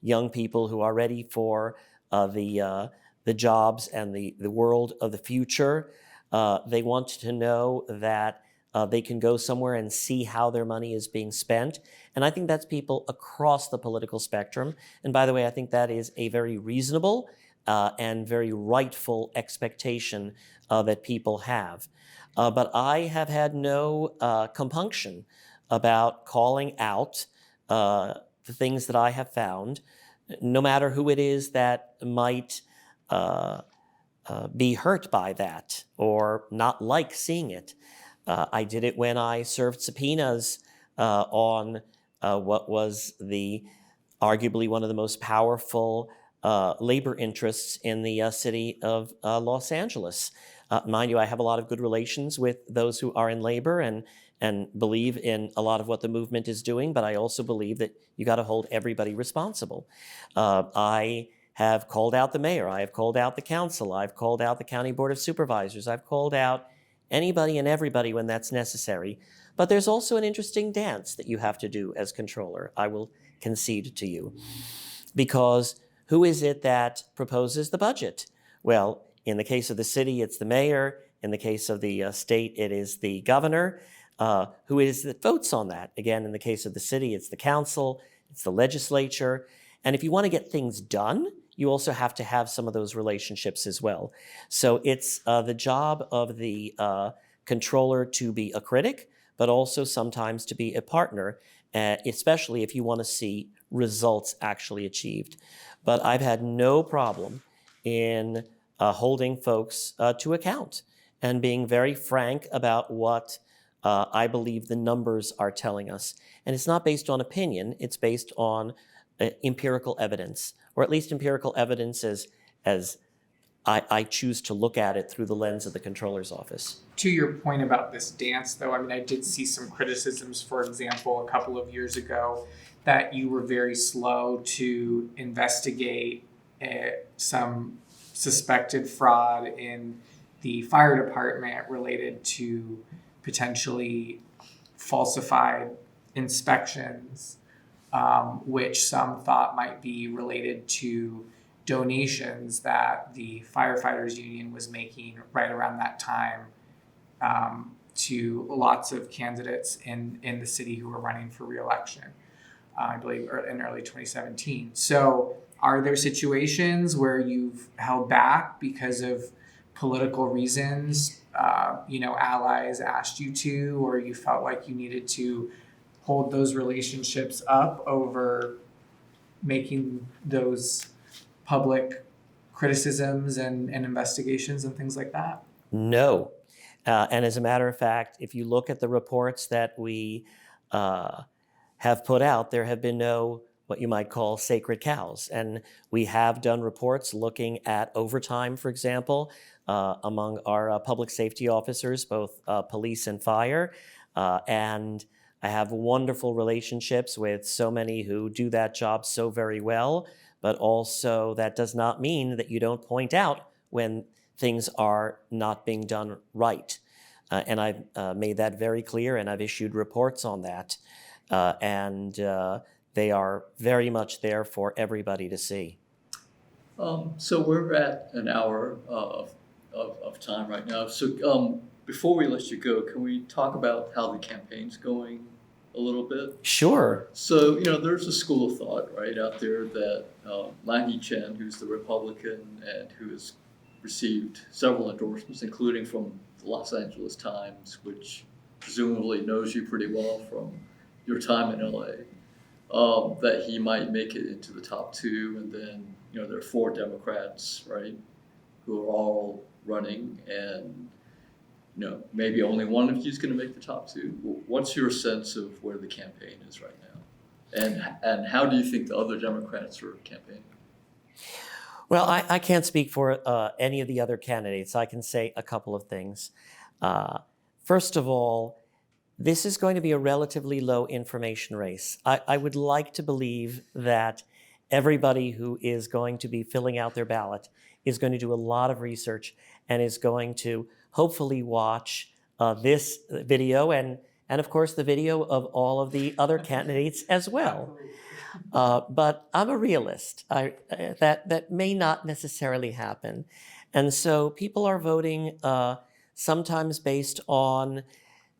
young people who are ready for the jobs and the world of the future. They want to know that they can go somewhere and see how their money is being spent. And I think that's people across the political spectrum. And by the way, I think that is a very reasonable and very rightful expectation that people have. But I have had no compunction about calling out the things that I have found, no matter who it is that might be hurt by that or not like seeing it. I did it when I served subpoenas on what was arguably one of the most powerful labor interests in the city of Los Angeles. Mind you, I have a lot of good relations with those who are in labor and believe in a lot of what the movement is doing, but I also believe that you got to hold everybody responsible. I have called out the mayor, I have called out the council, I've called out the county board of supervisors, I've called out anybody and everybody when that's necessary. But there's also an interesting dance that you have to do as controller, I will concede to you. Because who is it that proposes the budget? Well, in the case of the city, it's the mayor. In the case of the state, it is the governor. Who is it that votes on that? Again, in the case of the city, it's the council, it's the legislature. And if you want to get things done, you also have to have some of those relationships as well. So it's the job of the controller to be a critic, but also sometimes to be a partner, especially if you want to see results actually achieved. But I've had no problem in holding folks to account. and being very frank about what I believe the numbers are telling us. And it's not based on opinion, it's based on empirical evidence, or at least empirical evidence as I choose to look at it through the lens of the controller's office. To your point about this dance, though, I mean, I did see some criticisms, for example, a couple of years ago, that you were very slow to investigate some suspected fraud in the fire department related to potentially falsified inspections, which some thought might be related to donations that the firefighters union was making right around that time to lots of candidates in the city who were running for re-election, I believe in early 2017. So are there situations where you've held back because of political reasons, allies asked you to, or you felt like you needed to hold those relationships up over making those public criticisms and investigations and things like that? No. And as a matter of fact, if you look at the reports that we have put out, there have been no what you might call sacred cows. And we have done reports looking at overtime, for example, among our public safety officers, both police and fire. And I have wonderful relationships with so many who do that job so very well, but also that does not mean that you don't point out when things are not being done right. And I've made that very clear, and I've issued reports on that. And they are very much there for everybody to see. So we're at an hour of time right now. So before we let you go, can we talk about how the campaign's going a little bit? Sure. So, there's a school of thought right out there that Lanhee Chen, who's the Republican and who has received several endorsements, including from the Los Angeles Times, which presumably knows you pretty well from your time in LA, that he might make it into the top two. And then, there are 4 Democrats, right, who are all running, and maybe only one of you is going to make the top 2. What's your sense of where the campaign is right now? And how do you think the other Democrats are campaigning? Well, I can't speak for any of the other candidates. I can say a couple of things. First of all, this is going to be a relatively low information race. I would like to believe that everybody who is going to be filling out their ballot is going to do a lot of research and is going to hopefully watch this video and of course the video of all of the other candidates as well. But I'm a realist. That may not necessarily happen. And so people are voting sometimes based on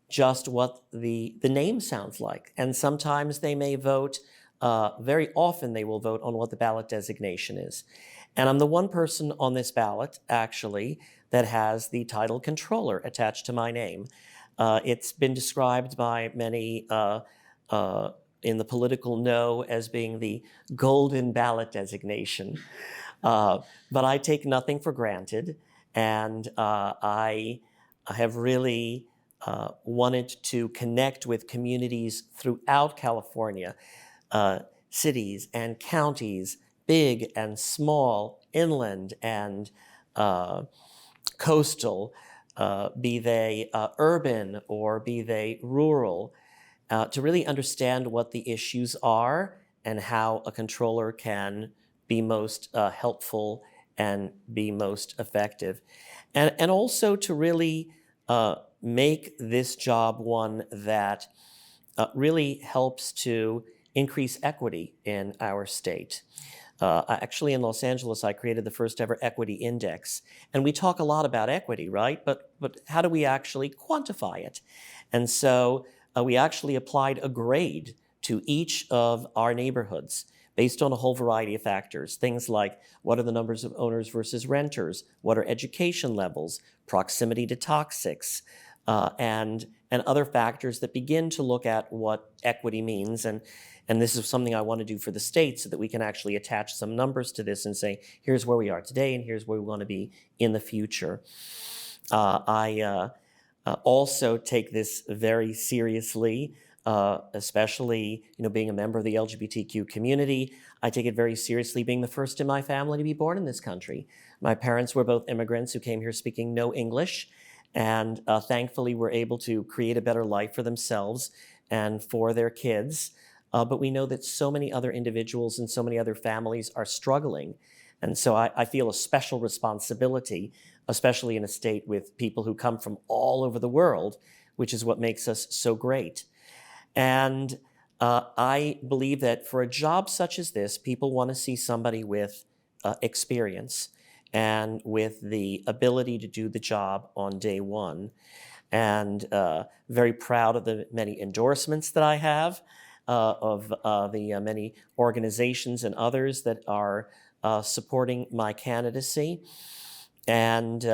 just what the name sounds like. And sometimes they may vote, very often they will vote on what the ballot designation is. And I'm the one person on this ballot, actually, that has the title controller attached to my name. It's been described by many in the political know as being the golden ballot designation. But I take nothing for granted, and I have really wanted to connect with communities throughout California, cities and counties, big and small, inland and coastal, be they urban or be they rural, to really understand what the issues are and how a controller can be most helpful and be most effective. And also to really make this job one that really helps to increase equity in our state. Actually, in Los Angeles, I created the first ever equity index. And we talk a lot about equity, right? But how do we actually quantify it? And so we actually applied a grade to each of our neighborhoods based on a whole variety of factors. Things like, what are the numbers of owners versus renters? What are education levels? Proximity to toxics? And other factors that begin to look at what equity means. And this is something I want to do for the state so that we can actually attach some numbers to this and say, here's where we are today and here's where we want to be in the future. I also take this very seriously, especially being a member of the LGBTQ community. I take it very seriously being the first in my family to be born in this country. My parents were both immigrants who came here speaking no English, and thankfully were able to create a better life for themselves and for their kids. But we know that so many other individuals and so many other families are struggling. And so I feel a special responsibility, especially in a state with people who come from all over the world, which is what makes us so great. And I believe that for a job such as this, people want to see somebody with experience and with the ability to do the job on day one. And very proud of the many endorsements that I have, of the many organizations and others that are supporting my candidacy. And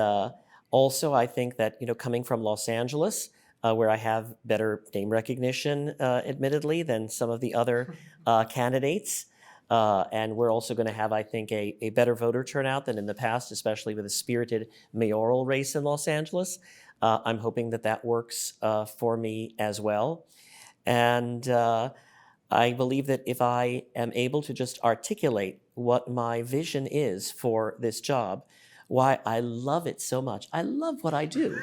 also, I think that, coming from Los Angeles, where I have better name recognition, admittedly, than some of the other candidates. And we're also going to have, I think, a better voter turnout than in the past, especially with a spirited mayoral race in Los Angeles. I'm hoping that that works for me as well. And I believe that if I am able to just articulate what my vision is for this job, why I love it so much. I love what I do.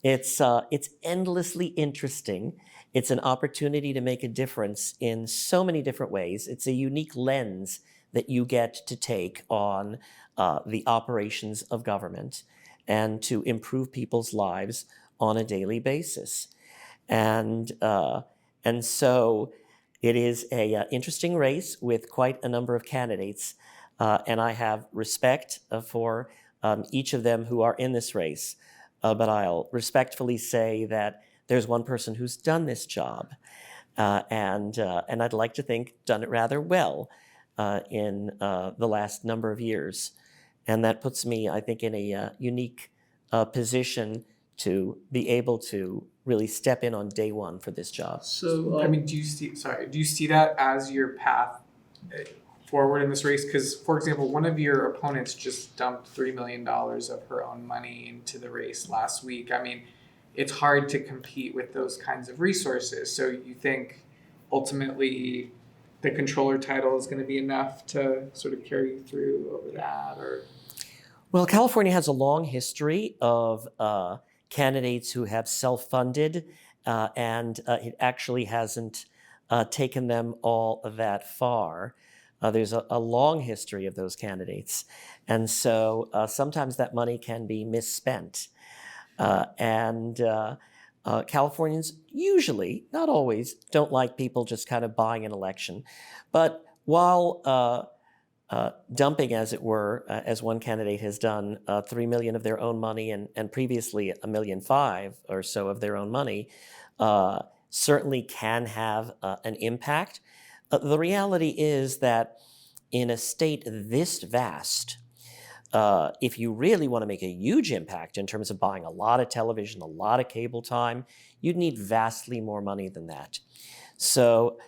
It's endlessly interesting. It's an opportunity to make a difference in so many different ways. It's a unique lens that you get to take on the operations of government and to improve people's lives on a daily basis. And so it is a interesting race with quite a number of candidates, and I have respect for each of them who are in this race. But I'll respectfully say that there's one person who's done this job, and I'd like to think done it rather well in the last number of years. And that puts me, I think, in a unique position to be able to really step in on day one for this job. So, I mean, do you see that as your path forward in this race? Because, for example, one of your opponents just dumped $3 million of her own money into the race last week. I mean, it's hard to compete with those kinds of resources. So you think ultimately the controller title is going to be enough to sort of carry you through over that? Or Well, California has a long history of candidates who have self-funded, and it actually hasn't taken them all that far. There's a long history of those candidates. And so sometimes that money can be misspent. And Californians usually, not always, don't like people just kind of buying an election. But while dumping, as it were, as one candidate has done, $3 million of their own money and previously $1.5 million or so of their own money, certainly can have an impact. The reality is that in a state this vast, if you really want to make a huge impact in terms of buying a lot of television, a lot of cable time, you'd need vastly more money than that. So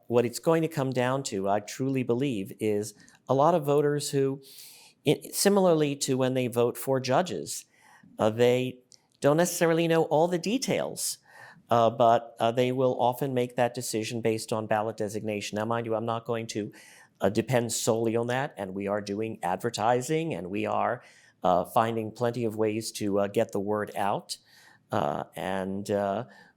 what it's going to come down to, I truly believe, is a lot of voters who, similarly to when they vote for judges, they don't necessarily know all the details, but they will often make that decision based on ballot designation. Now, mind you, I'm not going to depend solely on that, and we are doing advertising, and we are finding plenty of ways to get the word out, and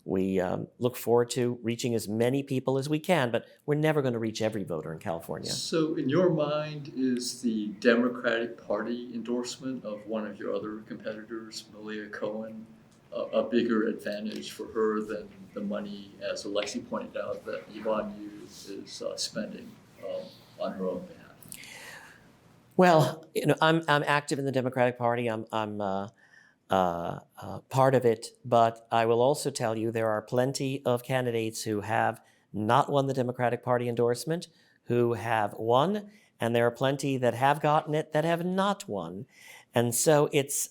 we look forward to reaching as many people as we can, but we're never going to reach every voter in California. So in your mind, is the Democratic Party endorsement of one of your other competitors, Malia Cohen, a bigger advantage for her than the money, as Alexi pointed out, that Yvonne Yu is spending on her own behalf? Well, I'm active in the Democratic Party. I'm part of it, but I will also tell you there are plenty of candidates who have not won the Democratic Party endorsement, who have won, and there are plenty that have gotten it that have not won. And so it's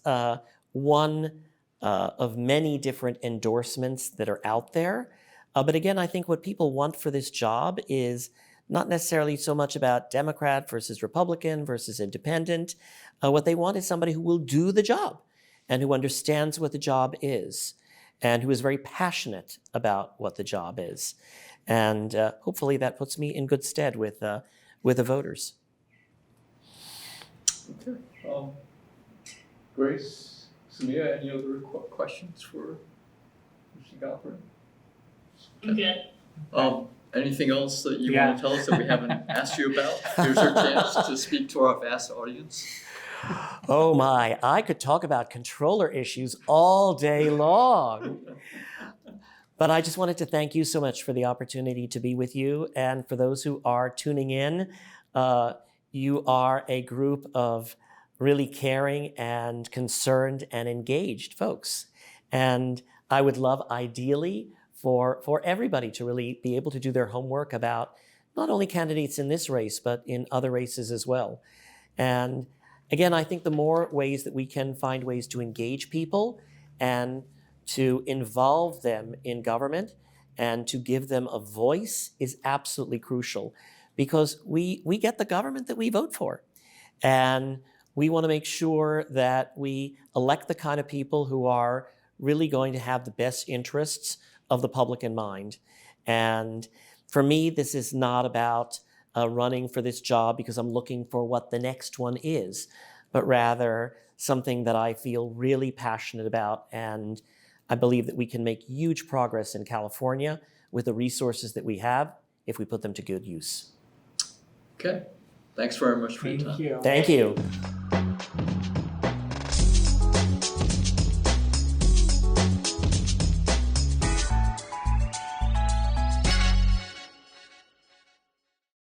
one of many different endorsements that are out there. But again, I think what people want for this job is not necessarily so much about Democrat versus Republican versus independent. What they want is somebody who will do the job and who understands what the job is and who is very passionate about what the job is. And hopefully that puts me in good stead with the voters. Okay. Grace, Samia, any other questions for Mr. Galperin? I'm good. Anything else that you Yeah. want to tell us that we haven't asked you about? Here's your chance to speak to our vast audience. Oh my, I could talk about controller issues all day long. But I just wanted to thank you so much for the opportunity to be with you. And for those who are tuning in, you are a group of really caring and concerned and engaged folks. And I would love, ideally, for everybody to really be able to do their homework about not only candidates in this race, but in other races as well. And again, I think the more ways that we can find ways to engage people and to involve them in government and to give them a voice is absolutely crucial, because we get the government that we vote for. And we want to make sure that we elect the kind of people who are really going to have the best interests of the public in mind. And for me, this is not about running for this job because I'm looking for what the next one is, but rather something that I feel really passionate about. And I believe that we can make huge progress in California with the resources that we have if we put them to good use. Okay. Thanks very much for your time. Thank you. Thank you.